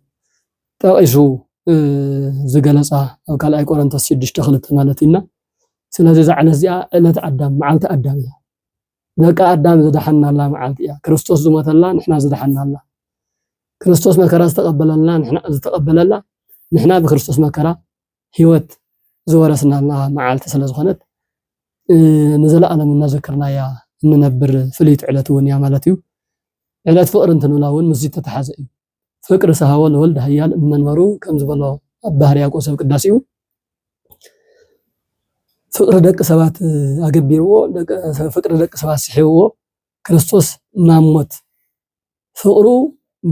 تقيسو زغلصا او كالاي قرنطس 6 خلت مالتينا ስለዚህ ዛዕነ እዚኣ ዕለት አዳም መዓልቲ አዳም እያ በቃ አዳም ዘደሐናላ መዓልቲ እያ ክርስቶስ ዝሞተላ ንሕና ዘደሐናላ ክርስቶስ መከራ ዝተቀበለልና ንሕና ዝተቀበለላ ንሕና በክርስቶስ መከራ ህይወት ዝወረስናላ መዓልቲ ስለዝኾነት ንዘላለም እናዘከርናያ እንነብር ፍሊት ዕለት እውን ያ ማለት እዩ ዕለት ፍቅር እንትንላውን ምዚ ተተሓዘ እዩ ፍቅር ሰሃወ ለወልድ ህያል መንበሩ ከም ዝበለው ባህር ያቆሰብ ቅዳሴው ፍቅር ደቅ ሰባት አገቢርዎ ፍቅር ደቅ ሰባት ሲሕዎ ክርስቶስ ናሞት ፍቅሩ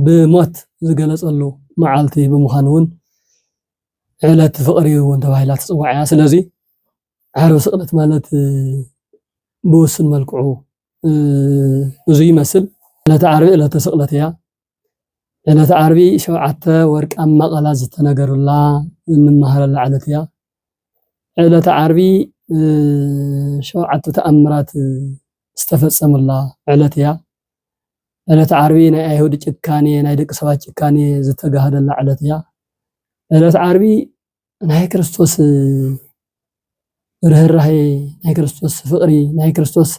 ብሞት ዝገለጸሉ መዓልቲ ብምዃኑን ዕለት ፍቅሪ እውን ተባሂላ ትጽዋዕ እያ ስለዚ ዓርብ ስቅለት ማለት ብውስን መልክዑ እዚ ይመስል ዕለት ዓርብ ዕለት ስቅለት እያ ዕለት ዓርቢ 7 ወርቃማ ቃላት ዝተነገሩላ እንማሃረላ ዕለት እያ ዕለት ዓርቢ 7 ተአምራት ዝተፈጸሙላ ዕለት እያ ዕለት ዓርቢ ናይ አይሁድ ጭካኔ ናይ ደቂ ሰባት ጭካኔ ዝተጋሃደላ ዕለት እያ ዕለት ዓርቢ ናይ ክርስቶስ ርህራሄ ናይ ክርስቶስ ፍቅሪ ናይ ክርስቶስ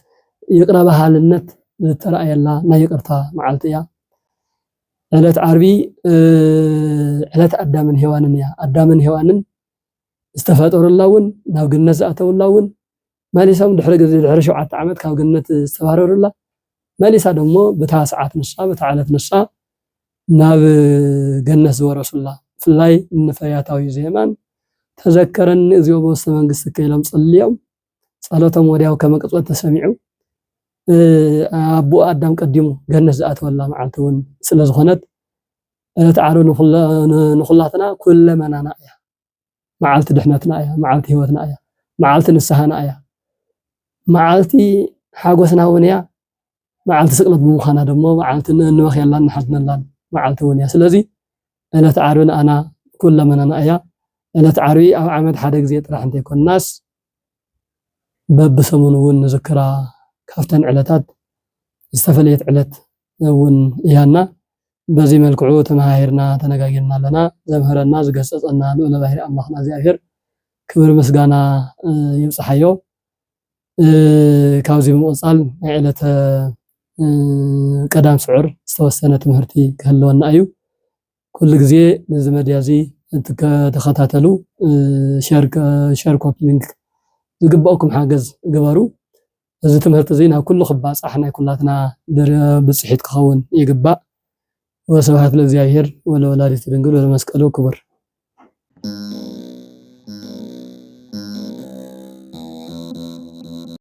ይቅረ ባህልነት ዝተራእየላ ናይ ይቅርታ መዓልቲ እያ ዕለት ዓርቢ ዕለት አዳምን ሔዋንን እያ አዳምን ሔዋንን ዝተፈጠሩላውን ናብ ገነት ዝኣተውላውን ማሊሳም ድሕሪ 7 ዓመት ካብ ገነት ዝተባረሩላ ማሊሳ ደሞ በታሰዓት ንሳ በታዓለት ንሳ ናብ ገነት ዝወረሱላ ፍላይ ንፈያታዊ ዘማን ተዘከረን እዚኦ በውስተ መንግስት ከይሎም ጸልዮም ጸሎቶም ወዲያው ከመቅጽበት ተሰሚዑ አቡ አዳም ቀዲሙ ገነት ዝኣተወላ መዓልቲውን ስለዝኾነት ዕለት ዓርብ ንኹላትና ኩለመናና እያ መዓልቲ ድሕነትና እያ መዓልቲ ህይወትና እያ መዓልቲ ንስሐና እያ መዓልቲ ሓጎስና እውን እያ መዓልቲ ስቅለት ብምዃና ደሞ መዓልቲ ንመኽየላን ንሓዝነላን መዓልቲ እውን እያ ስለዚ ዕለት ዓርብ ንኣና ኩለመናና እያ ዕለት ዓርቢ ኣብ ዓመት ሓደ ግዜ ጥራሕ እንተይኮናስ በብሰሙን እውን ንዝክራ ካፍተን ዕለታት ዝተፈለየት ዕለት እውን እያና በዚህ መልክዑ ተማሂርና ተነጋገርና ለና ዘምህረና ዝገሰጸና ልዑለ ባሕሪ አምላኽና እግዚአብሔር ክብር ምስጋና ይብጽሐዮ ካብዚ ብምቕጻል ናይ ዕለተ ቀዳም ስዑር ዝተወሰነ ትምህርቲ ክህልወና እዩ ኩሉ ግዜ ነዚ መድያዚ ተኸታተሉ ሼር ኮፒ ሊንክ ዝግባእኩም ሓገዝ ግበሩ እዚ ትምህርቲ እዚ ናብ ኩሉ ክባጻሕ ናይ ኩላትና ብጽሒት ክኸውን ይግባእ وسبحانه لله ولولاده تدنقل والمسكالو كبر